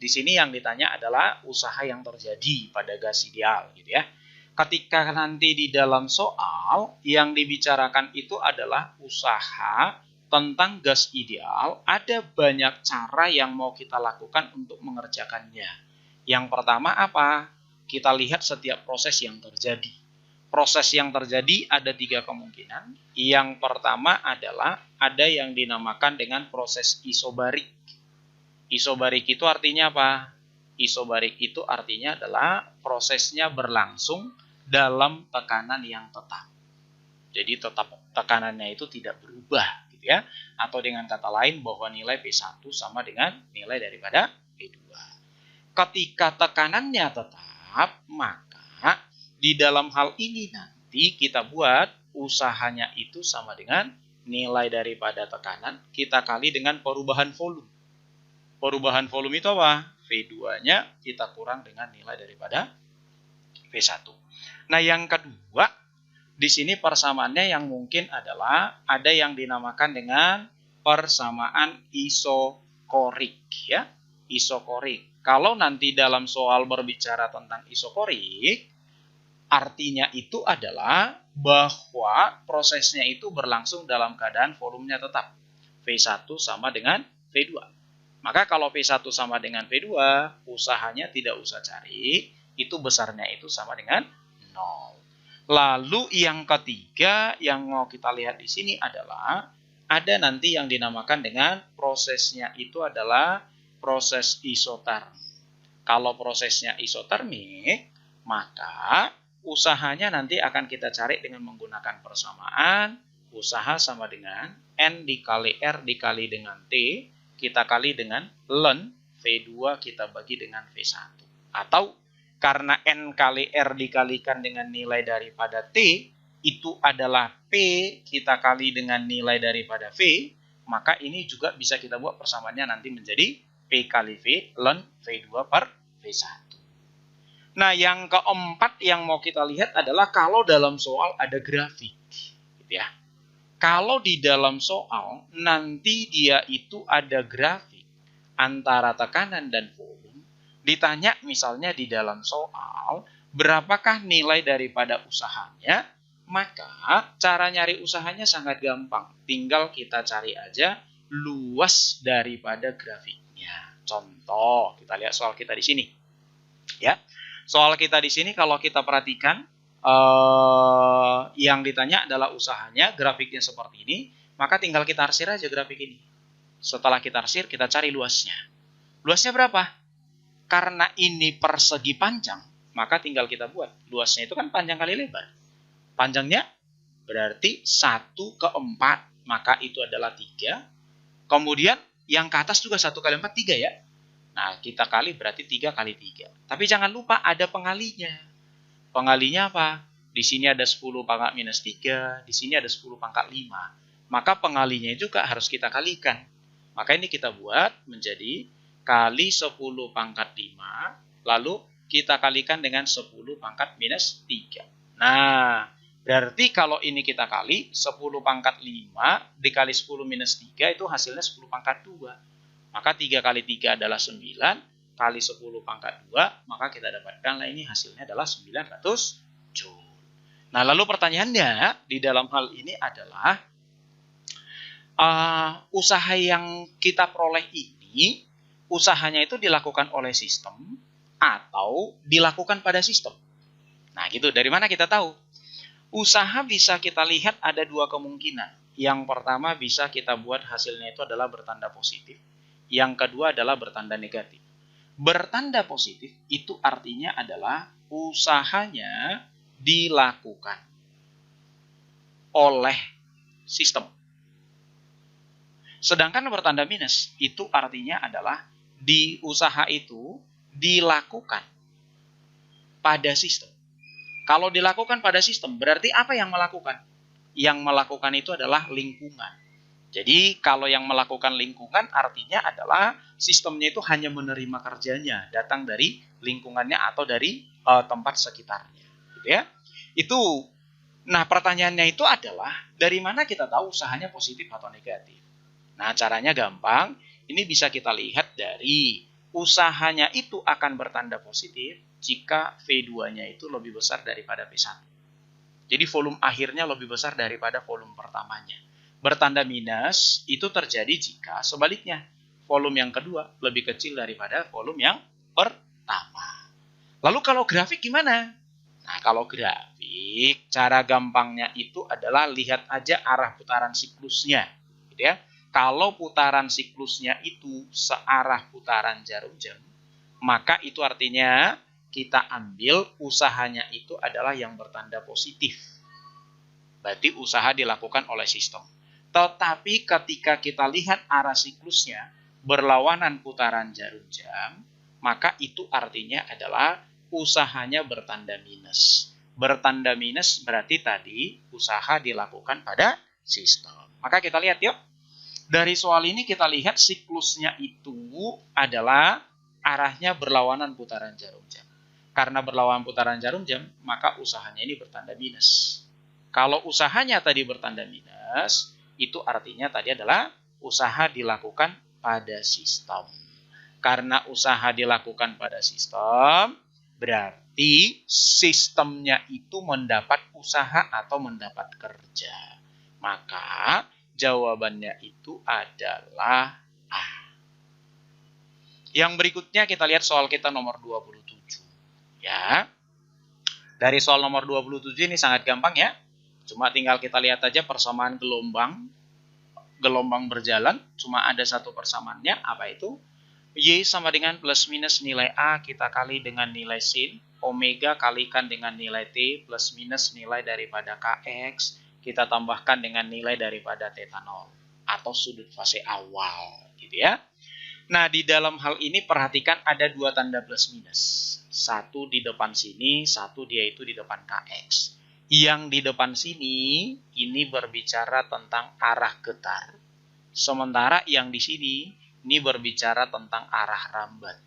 di sini yang ditanya adalah usaha yang terjadi pada gas ideal, gitu ya. Ketika nanti di dalam soal yang dibicarakan itu adalah usaha tentang gas ideal, ada banyak cara yang mau kita lakukan untuk mengerjakannya. Yang pertama apa? Kita lihat setiap proses yang terjadi. Proses yang terjadi ada 3 kemungkinan. Yang pertama adalah ada yang dinamakan dengan proses isobarik. Isobarik itu artinya apa? Isobarik itu artinya adalah prosesnya berlangsung dalam tekanan yang tetap. Jadi tetap tekanannya itu tidak berubah, gitu ya. Atau dengan kata lain bahwa nilai P1 sama dengan nilai daripada P2. Ketika tekanannya tetap, maka di dalam hal ini nanti kita buat usahanya itu sama dengan nilai daripada tekanan kita kali dengan perubahan volume. Perubahan volume itu apa? V2-nya kita kurang dengan nilai daripada V1. Nah, yang kedua, di sini persamaannya yang mungkin adalah ada yang dinamakan dengan persamaan isokorik, ya. Isokorik. Kalau nanti dalam soal berbicara tentang isokorik, artinya itu adalah bahwa prosesnya itu berlangsung dalam keadaan volumenya tetap. V1 sama dengan V2. Maka kalau P1 sama dengan P2, usahanya tidak usah cari, itu besarnya itu sama dengan 0. Lalu yang ketiga yang mau kita lihat di sini adalah ada nanti yang dinamakan dengan prosesnya itu adalah proses isoterm. Kalau prosesnya isotermik, maka usahanya nanti akan kita cari dengan menggunakan persamaan usaha sama dengan N dikali R dikali dengan T, kita kali dengan ln V2 kita bagi dengan V1. Atau karena N kali R dikalikan dengan nilai daripada T, itu adalah P kita kali dengan nilai daripada V, maka ini juga bisa kita buat persamaannya nanti menjadi P kali V ln V2 per V1. Nah, yang keempat yang mau kita lihat adalah kalau dalam soal ada grafik, gitu ya. Kalau di dalam soal nanti dia itu ada grafik antara tekanan dan volume, ditanya misalnya di dalam soal berapakah nilai daripada usahanya, maka cara nyari usahanya sangat gampang. Tinggal kita cari aja luas daripada grafiknya. Contoh, kita lihat soal kita di sini. Ya. Soal kita di sini kalau kita perhatikan yang ditanya adalah usahanya, grafiknya seperti ini, maka tinggal kita arsir aja grafik ini. Setelah kita arsir, kita cari luasnya. Luasnya berapa? Karena ini persegi panjang, maka tinggal kita buat. Luasnya itu kan panjang kali lebar. Panjangnya berarti 1/4, maka itu adalah 3. Kemudian yang ke atas juga 1/4, 3 ya. Nah, kita kali berarti 3 kali 3. Tapi jangan lupa ada pengalinya. Pengalinya apa? Di sini ada 10 pangkat minus 3, di sini ada 10 pangkat 5. Maka pengalinya juga harus kita kalikan. Maka ini kita buat menjadi kali 10 pangkat 5, lalu kita kalikan dengan 10 pangkat minus 3. Nah, Berarti kalau ini kita kali 10 pangkat 5 dikali 10 minus 3 itu hasilnya 10 pangkat 2. Maka 3 kali 3 adalah 9, kali 10 pangkat 2, maka kita dapatkan lah ini hasilnya adalah 900 Joule. Nah, lalu pertanyaannya di dalam hal ini adalah usaha yang kita peroleh ini, usahanya itu dilakukan oleh sistem atau dilakukan pada sistem. Nah, gitu. Dari mana kita tahu? Usaha bisa kita lihat ada dua kemungkinan. Yang pertama bisa kita buat hasilnya itu adalah bertanda positif. Yang kedua adalah bertanda negatif. Bertanda positif itu artinya adalah usahanya dilakukan oleh sistem. Sedangkan bertanda minus itu artinya adalah di usaha itu dilakukan pada sistem. Kalau dilakukan pada sistem, berarti apa yang melakukan? Yang melakukan itu adalah lingkungan. Jadi kalau yang melakukan lingkungan artinya adalah sistemnya itu hanya menerima kerjanya, datang dari lingkungannya atau dari tempat sekitarnya. Gitu ya. Itu. Nah, pertanyaannya itu adalah dari mana kita tahu usahanya positif atau negatif? Nah, caranya gampang. Ini bisa kita lihat dari usahanya itu akan bertanda positif jika V2-nya itu lebih besar daripada V1. Jadi volume akhirnya lebih besar daripada volume pertamanya. Bertanda minus itu terjadi jika sebaliknya, volume yang kedua lebih kecil daripada volume yang pertama. Lalu kalau grafik gimana? Nah, kalau grafik, cara gampangnya itu adalah lihat aja arah putaran siklusnya. Gitu ya. Kalau putaran siklusnya itu searah putaran jarum jam, maka itu artinya kita ambil usahanya itu adalah yang bertanda positif. Berarti usaha dilakukan oleh sistem. Tetapi ketika kita lihat arah siklusnya berlawanan putaran jarum jam, maka itu artinya adalah usahanya bertanda minus. Bertanda minus berarti tadi usaha dilakukan pada sistem. Maka kita lihat yuk. Dari soal ini kita lihat siklusnya itu adalah arahnya berlawanan putaran jarum jam. Karena berlawanan putaran jarum jam, maka usahanya ini bertanda minus. Kalau usahanya tadi bertanda minus, itu artinya tadi adalah usaha dilakukan pada sistem. Karena usaha dilakukan pada sistem, berarti sistemnya itu mendapat usaha atau mendapat kerja. Maka jawabannya itu adalah A. Yang berikutnya kita lihat soal kita nomor 27. Ya. Dari soal nomor 27 ini sangat gampang ya. Cuma tinggal kita lihat aja persamaan gelombang berjalan. Cuma ada satu persamaannya, apa itu? Y sama dengan plus minus nilai A kita kali dengan nilai sin. Omega kalikan dengan nilai T plus minus nilai daripada Kx. Kita tambahkan dengan nilai daripada θ0. Atau sudut fase awal. Gitu ya. Nah, di dalam hal ini perhatikan ada dua tanda plus minus. Satu di depan sini, satu dia itu di depan Kx. Yang di depan sini, ini berbicara tentang arah getar. Sementara yang di sini, ini berbicara tentang arah rambat.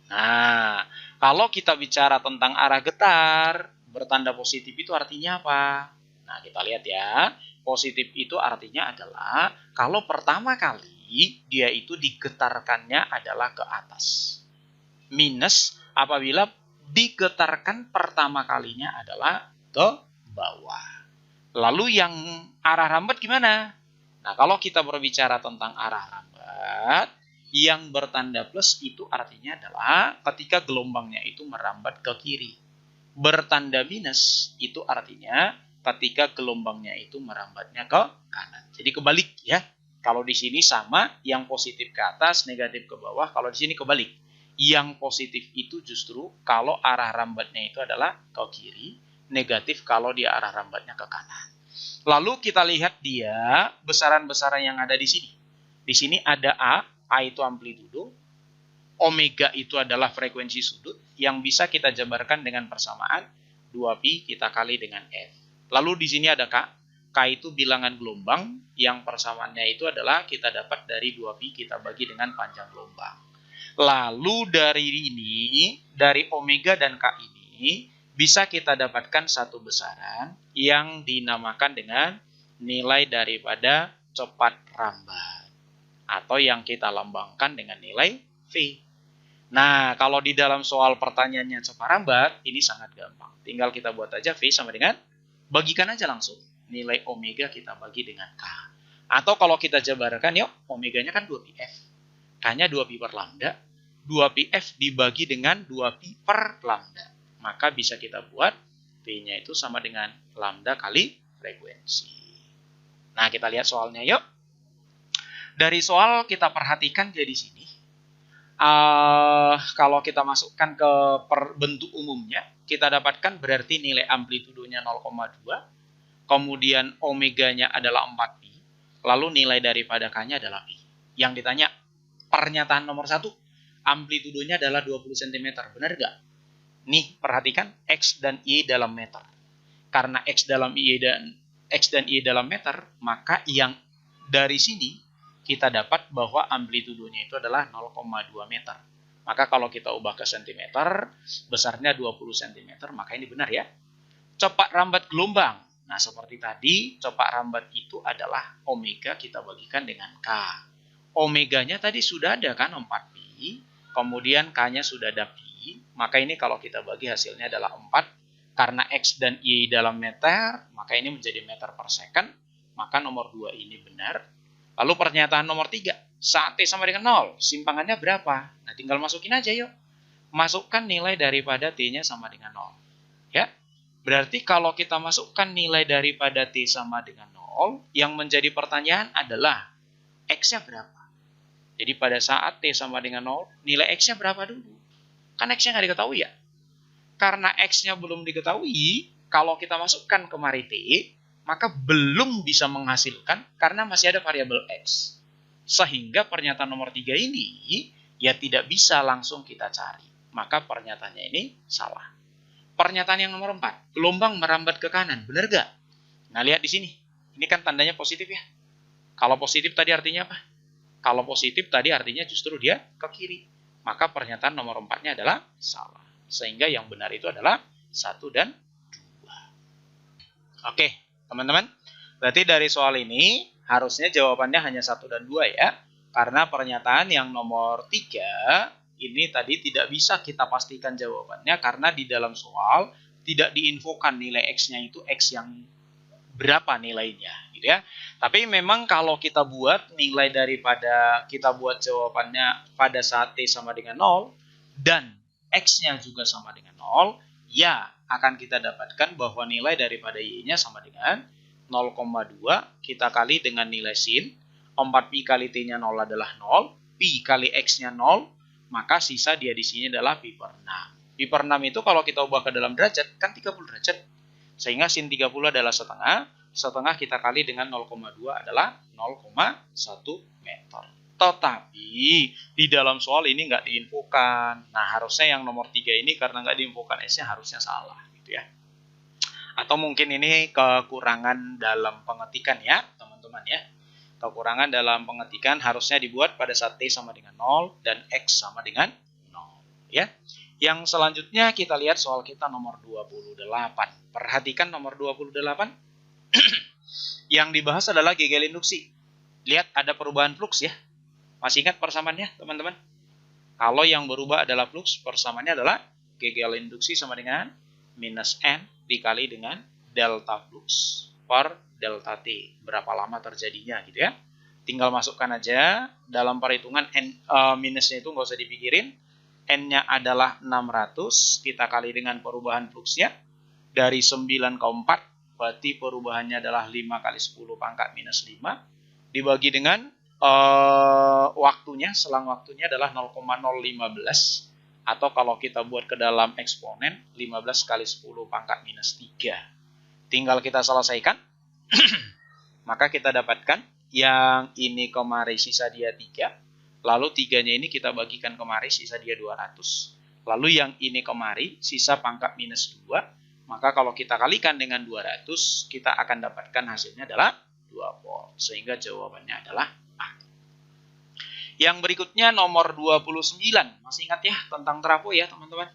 Nah, kalau kita bicara tentang arah getar, bertanda positif itu artinya apa? Nah, kita lihat ya. Positif itu artinya adalah kalau pertama kali dia itu digetarkannya adalah ke atas. Minus apabila digetarkan pertama kalinya adalah ke bawah. Lalu yang arah rambat gimana? Nah, kalau kita berbicara tentang arah rambat, yang bertanda plus itu artinya adalah ketika gelombangnya itu merambat ke kiri. Bertanda minus itu artinya ketika gelombangnya itu merambatnya ke kanan. Jadi kebalik ya. Kalau di sini sama, yang positif ke atas, negatif ke bawah. Kalau di sini kebalik. Yang positif itu justru kalau arah rambatnya itu adalah ke kiri, negatif kalau dia arah rambatnya ke kanan. Lalu kita lihat dia besaran-besaran yang ada di sini. Di sini ada A itu amplitudo, omega itu adalah frekuensi sudut yang bisa kita jabarkan dengan persamaan 2pi kita kali dengan F. Lalu di sini ada K itu bilangan gelombang yang persamaannya itu adalah kita dapat dari 2pi kita bagi dengan panjang gelombang. Lalu dari ini, dari omega dan K ini bisa kita dapatkan satu besaran yang dinamakan dengan nilai daripada cepat rambat, atau yang kita lambangkan dengan nilai V. Nah, kalau di dalam soal pertanyaannya cepat rambat, ini sangat gampang. Tinggal kita buat aja V sama dengan, bagikan aja langsung. Nilai omega kita bagi dengan K. Atau kalau kita jabarkan, yuk, omeganya kan 2πf. K-nya 2pi per lambda. 2πf dibagi dengan 2pi per lambda. Maka bisa kita buat V-nya itu sama dengan lambda kali frekuensi. Nah, kita lihat soalnya yuk. Dari soal kita perhatikan dia di sini. Kalau kita masukkan ke bentuk umumnya, kita dapatkan berarti nilai amplitudonya 0,2, kemudian omeganya adalah 4pi, lalu nilai daripada K-nya adalah pi. Yang ditanya, pernyataan nomor 1, amplitudonya adalah 20 cm, benar nggak? Nih, perhatikan X dan Y dalam meter. Karena X dan Y dalam meter, maka yang dari sini kita dapat bahwa amplitudonya itu adalah 0,2 meter. Maka kalau kita ubah ke cm, besarnya 20 cm, maka ini benar ya. Cepat rambat gelombang. Nah, seperti tadi, cepat rambat itu adalah omega kita bagikan dengan K. Omeganya tadi sudah ada kan 4pi, kemudian K-nya sudah ada pi. Maka ini kalau kita bagi hasilnya adalah 4. Karena X dan Y dalam meter, maka ini menjadi meter per second. Maka nomor 2 ini benar. Lalu pernyataan nomor 3. Saat T sama dengan 0, simpangannya berapa? Nah, tinggal masukin aja yuk. Masukkan nilai daripada T-nya sama dengan 0. Ya. Berarti kalau kita masukkan nilai daripada T sama dengan 0, yang menjadi pertanyaan adalah X-nya berapa? Jadi pada saat T sama dengan 0, nilai X-nya berapa dulu? Kan X-nya nggak diketahui ya. Karena X-nya belum diketahui, kalau kita masukkan kemari T, maka belum bisa menghasilkan karena masih ada variabel X. Sehingga pernyataan nomor 3 ini ya tidak bisa langsung kita cari. Maka pernyataannya ini salah. Pernyataan yang nomor 4, gelombang merambat ke kanan, benar nggak? Nah, lihat di sini. Ini kan tandanya positif ya. Kalau positif tadi artinya apa? Kalau positif tadi artinya justru dia ke kiri. Maka pernyataan nomor 4-nya adalah salah. Sehingga yang benar itu adalah 1 dan 2. Oke, teman-teman. Berarti dari soal ini harusnya jawabannya hanya 1 dan 2 ya. Karena pernyataan yang nomor 3 ini tadi tidak bisa kita pastikan jawabannya karena di dalam soal tidak diinfokan nilai X-nya itu X yang berapa nilainya gitu ya. Tapi memang kalau kita buat nilai daripada kita buat jawabannya pada saat T sama dengan 0 dan X-nya juga sama dengan 0, ya akan kita dapatkan bahwa nilai daripada Y-nya sama dengan 0,2 kita kali dengan nilai sin. 4pi kali T-nya 0 adalah 0, pi kali X-nya 0, maka sisa dia di sini adalah pi per 6. Pi per 6 itu kalau kita ubah ke dalam derajat kan 30 derajat. Sehingga sin 30 adalah setengah. Setengah kita kali dengan 0,2 adalah 0,1 meter. Tetapi di dalam soal ini nggak diinfokan. Nah, harusnya yang nomor 3 ini karena nggak diinfokan S-nya harusnya salah gitu ya. Atau mungkin ini kekurangan dalam pengetikan ya, teman-teman ya. Kekurangan dalam pengetikan harusnya dibuat pada saat T sama dengan 0 dan X sama dengan 0 ya. Yang selanjutnya kita lihat soal kita nomor 28. Perhatikan nomor 28. Yang dibahas adalah GGL induksi. Lihat ada perubahan flux ya. Masih ingat persamaannya teman-teman? Kalau yang berubah adalah flux, persamaannya adalah GGL induksi sama dengan minus N dikali dengan delta flux per delta T. Berapa lama terjadinya gitu ya. Tinggal masukkan aja dalam perhitungan N, minusnya itu nggak usah dipikirin. N-nya adalah 600, kita kali dengan perubahan fluxnya dari 9 ke 4, berarti perubahannya adalah 5 kali 10 pangkat minus 5, dibagi dengan waktunya, selang waktunya adalah 0,015, atau kalau kita buat ke dalam eksponen, 15 kali 10 pangkat minus 3. Tinggal kita selesaikan, maka kita dapatkan yang ini kemari sisa dia 3, lalu 3-nya ini kita bagikan kemari, sisa dia 200. Lalu yang ini kemari, sisa pangkat minus 2. Maka kalau kita kalikan dengan 200, kita akan dapatkan hasilnya adalah 2 volt. Sehingga jawabannya adalah A. Yang berikutnya nomor 29. Masih ingat ya tentang trafo ya teman-teman?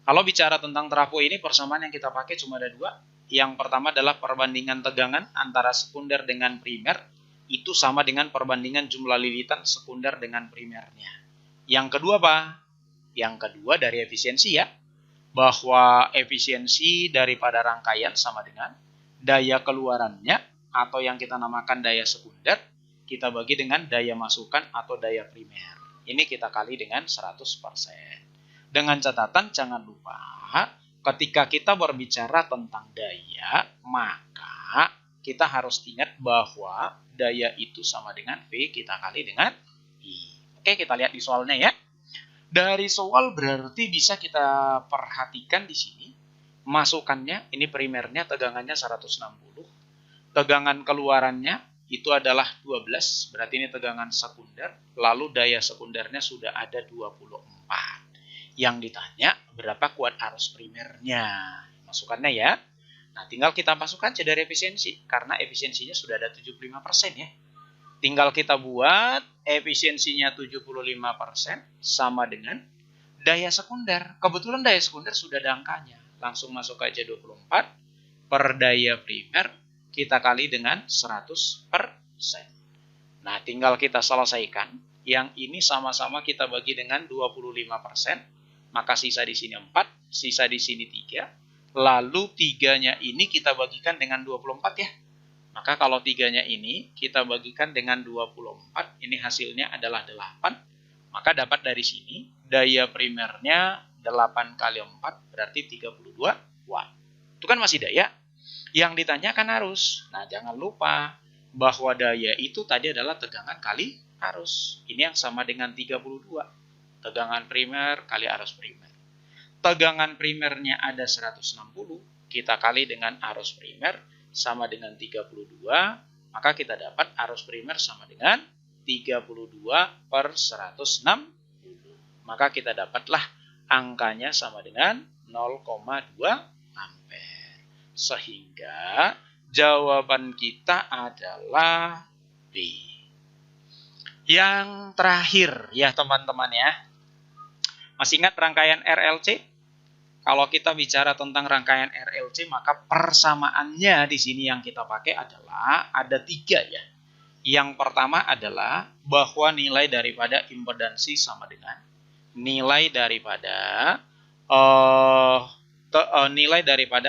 Kalau bicara tentang trafo ini, persamaan yang kita pakai cuma ada dua. Yang pertama adalah perbandingan tegangan antara sekunder dengan primer. Itu sama dengan perbandingan jumlah lilitan sekunder dengan primernya. Yang kedua apa? Yang kedua dari efisiensi ya. Bahwa efisiensi daripada rangkaian sama dengan daya keluarannya atau yang kita namakan daya sekunder. Kita bagi dengan daya masukan atau daya primer. Ini kita kali dengan 100%. Dengan catatan jangan lupa ketika kita berbicara tentang daya, maka kita harus ingat bahwa daya itu sama dengan V kita kali dengan I. Oke, kita lihat di soalnya ya. Dari soal berarti bisa kita perhatikan di sini. Masukannya, ini primernya tegangannya 160. Tegangan keluarannya itu adalah 12, berarti ini tegangan sekunder. Lalu daya sekundernya sudah ada 24. Yang ditanya berapa kuat arus primernya. Masukannya ya. Nah, tinggal kita masukkan aja dari efisiensi. Karena efisiensinya sudah ada 75% ya. Tinggal kita buat efisiensinya 75% sama dengan daya sekunder. Kebetulan daya sekunder sudah ada angkanya. Langsung masuk aja 24 per daya primer kita kali dengan 100%. Nah, tinggal kita selesaikan. Yang ini sama-sama kita bagi dengan 25%. Maka sisa di sini 4, sisa di sini 3. Lalu 3-nya ini kita bagikan dengan 24 ya. Maka kalau 3-nya ini kita bagikan dengan 24, ini hasilnya adalah 8. Maka dapat dari sini daya primernya 8 kali 4 berarti 32 watt. Itu kan masih daya. Yang ditanyakan arus. Nah, jangan lupa bahwa daya itu tadi adalah tegangan kali arus. Ini yang sama dengan 32. Tegangan primer kali arus primer. Tegangan primernya ada 160, kita kali dengan arus primer sama dengan 32, maka kita dapat arus primer sama dengan 32 per 160. Maka kita dapatlah angkanya sama dengan 0,2 ampere. Sehingga jawaban kita adalah B. Yang terakhir ya teman-teman ya. Masih ingat rangkaian RLC? Kalau kita bicara tentang rangkaian RLC, maka persamaannya di sini yang kita pakai adalah ada 3 ya. Yang pertama adalah bahwa nilai daripada impedansi sama dengan nilai daripada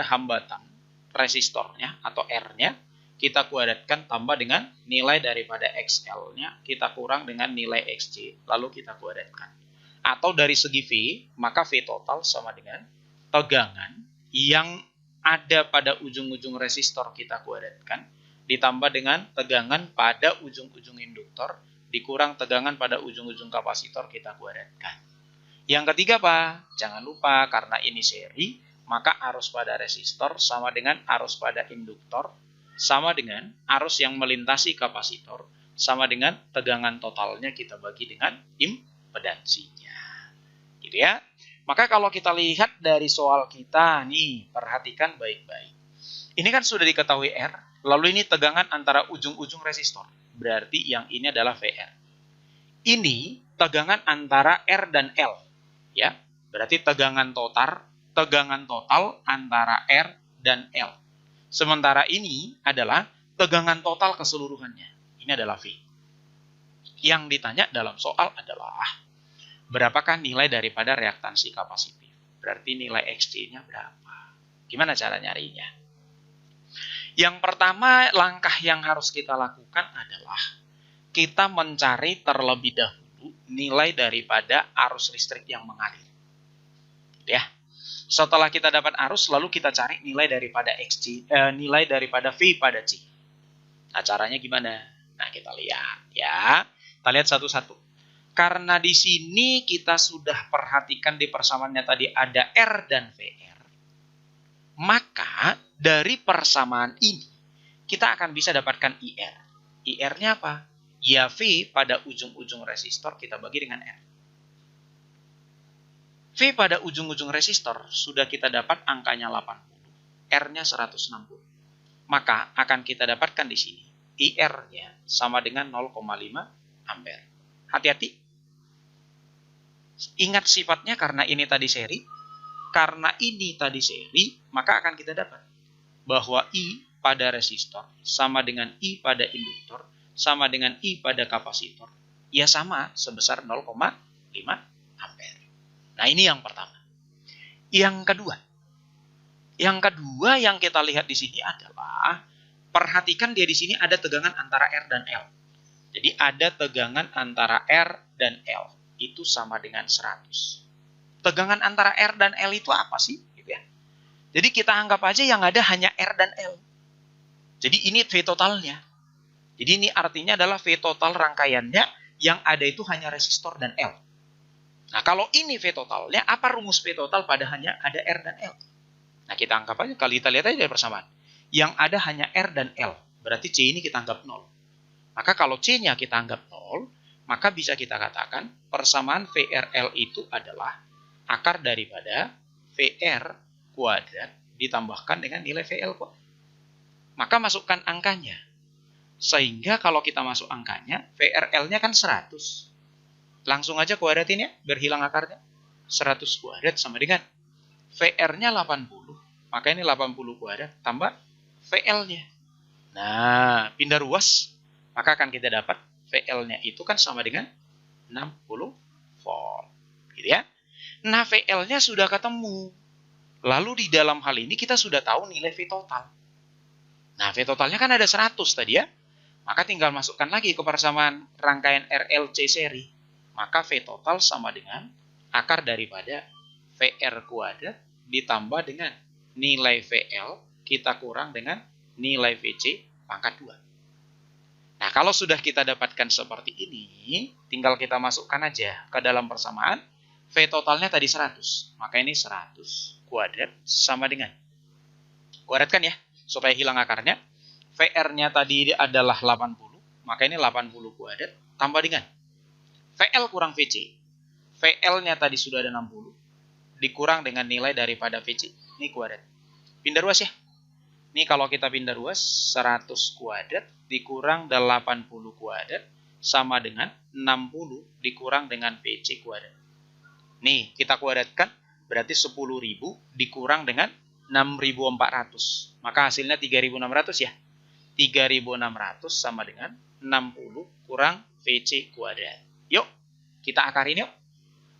hambatan resistornya atau R-nya kita kuadratkan tambah dengan nilai daripada XL-nya kita kurang dengan nilai XC lalu kita kuadratkan. Atau dari segi V, maka V total sama dengan tegangan yang ada pada ujung-ujung resistor kita kuadratkan, ditambah dengan tegangan pada ujung-ujung induktor, dikurang tegangan pada ujung-ujung kapasitor kita kuadratkan. Yang ketiga Pak, jangan lupa karena ini seri, maka arus pada resistor sama dengan arus pada induktor, sama dengan arus yang melintasi kapasitor, sama dengan tegangan totalnya kita bagi dengan impedansinya. Gitu ya. Maka kalau kita lihat dari soal kita nih, perhatikan baik-baik. Ini kan sudah diketahui R, lalu ini tegangan antara ujung-ujung resistor. Berarti yang ini adalah VR. Ini tegangan antara R dan L, ya. Berarti tegangan total antara R dan L. Sementara ini adalah tegangan total keseluruhannya. Ini adalah V. Yang ditanya dalam soal adalah berapakah nilai daripada reaktansi kapasitif? Berarti nilai XC-nya berapa? Gimana cara nyarinya? Yang pertama, langkah yang harus kita lakukan adalah kita mencari terlebih dahulu nilai daripada arus listrik yang mengalir. Ya. Setelah kita dapat arus, lalu kita cari nilai daripada nilai daripada V pada C. Nah, caranya gimana? Nah, kita lihat ya. Kita lihat satu-satu. Karena di sini kita sudah perhatikan di persamaannya tadi ada R dan VR. Maka dari persamaan ini kita akan bisa dapatkan IR. IR-nya apa? Ya V pada ujung-ujung resistor kita bagi dengan R. V pada ujung-ujung resistor sudah kita dapat angkanya 80. R-nya 160. Maka akan kita dapatkan di sini IR-nya sama dengan 0,5 ampere. Hati-hati. Ingat sifatnya karena ini tadi seri. karena ini tadi seri, maka akan kita dapat bahwa I pada resistor sama dengan I pada induktor sama dengan I pada kapasitor. Ya sama, sebesar 0,5 ampere. Nah, ini yang pertama. Yang kedua yang kita lihat di sini adalah, perhatikan dia di sini ada tegangan antara R dan L. Jadi ada tegangan antara R dan L. Itu sama dengan 100. Tegangan antara R dan L itu apa sih? Gitu ya. Jadi kita anggap aja yang ada hanya R dan L. Jadi ini V totalnya. Jadi ini artinya adalah V total rangkaiannya, yang ada itu hanya resistor dan L. Nah, kalau ini V totalnya, apa rumus V total pada hanya ada R dan L? Nah, kita anggap aja, kalau kita lihat aja dari persamaan. Yang ada hanya R dan L. Berarti C ini kita anggap 0. Maka kalau C-nya kita anggap 0, maka bisa kita katakan persamaan VRL itu adalah akar daripada VR kuadrat ditambahkan dengan nilai VL kuadrat. Maka masukkan angkanya. Sehingga kalau kita masuk angkanya, VRL-nya kan 100. Langsung aja kuadratin ya, berhilang akarnya. 100 kuadrat sama dengan VR-nya 80. Maka ini 80 kuadrat tambah VL-nya. Nah, pindah ruas, maka akan kita dapat VL-nya itu kan sama dengan 60 volt. Gitu ya. Nah, VL-nya sudah ketemu. Lalu di dalam hal ini kita sudah tahu nilai V total. Nah, V totalnya kan ada 100 tadi ya. Maka tinggal masukkan lagi ke persamaan rangkaian RLC seri. Maka V total sama dengan akar daripada VR kuadrat ditambah dengan nilai VL kita kurang dengan nilai VC pangkat 2. Nah, kalau sudah kita dapatkan seperti ini, tinggal kita masukkan aja ke dalam persamaan. V totalnya tadi 100. Maka ini 100 kuadrat sama dengan, kuadratkan ya, supaya hilang akarnya. VR-nya tadi adalah 80. Maka ini 80 kuadrat tambah dengan VL kurang VC. VL-nya tadi sudah ada 60. Dikurang dengan nilai daripada VC. Ini kuadrat. Pindah ruas ya. Ini kalau kita pindah ruas, 100 kuadrat dikurang 80 kuadrat sama dengan 60 dikurang dengan VC kuadrat. Nih, kita kuadratkan, berarti 10.000 dikurang dengan 6.400. Maka hasilnya 3.600 ya. 3.600 sama dengan 60 kurang VC kuadrat. Yuk, kita akarin yuk.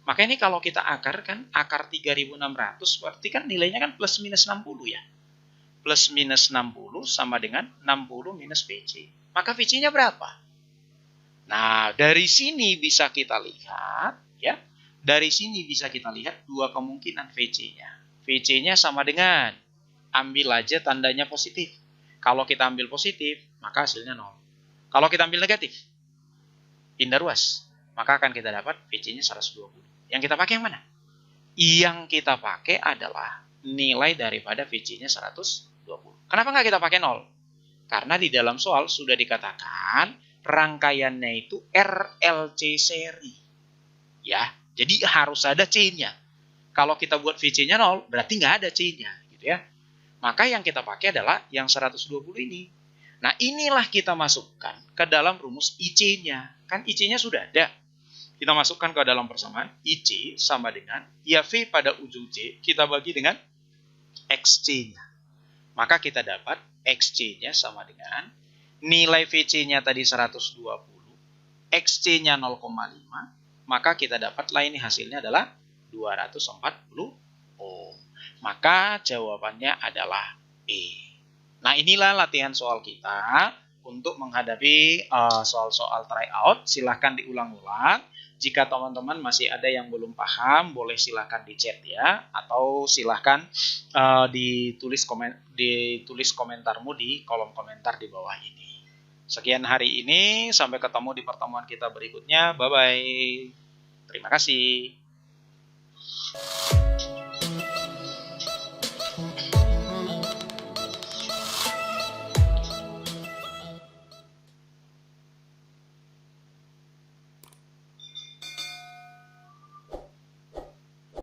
Maka ini kalau kita akarkan, akar 3.600 berarti kan nilainya kan plus minus 60 ya. Plus minus 60 sama dengan 60 minus VC. Maka VC-nya berapa? Nah, dari sini bisa kita lihat ya. Dari sini bisa kita lihat dua kemungkinan VC-nya. VC-nya sama dengan, ambil aja tandanya positif. Kalau kita ambil positif, maka hasilnya 0. Kalau kita ambil negatif, pindah ruas, maka akan kita dapat VC-nya 120. Yang kita pakai yang mana? Yang kita pakai adalah nilai daripada VC-nya 120. Kenapa nggak kita pakai 0? Karena di dalam soal sudah dikatakan rangkaiannya itu RLC seri. Ya, jadi harus ada C-nya. Kalau kita buat VC-nya 0, berarti nggak ada C-nya. Gitu ya. Maka yang kita pakai adalah yang 120 ini. Nah, inilah kita masukkan ke dalam rumus IC-nya. Kan IC-nya sudah ada. Kita masukkan ke dalam persamaan IC sama dengan, ya V pada ujung C, kita bagi dengan XC-nya. Maka kita dapat XC-nya sama dengan, nilai VC-nya tadi 120, XC-nya 0,5, maka kita dapatlah ini hasilnya adalah 240 ohm. Maka jawabannya adalah B. Nah, inilah latihan soal kita untuk menghadapi soal-soal tryout. Silahkan diulang-ulang. Jika teman-teman masih ada yang belum paham, boleh silahkan di chat ya. Atau silahkan ditulis komentarmu di kolom komentar di bawah ini. Sekian hari ini, sampai ketemu di pertemuan kita berikutnya. Bye-bye. Terima kasih.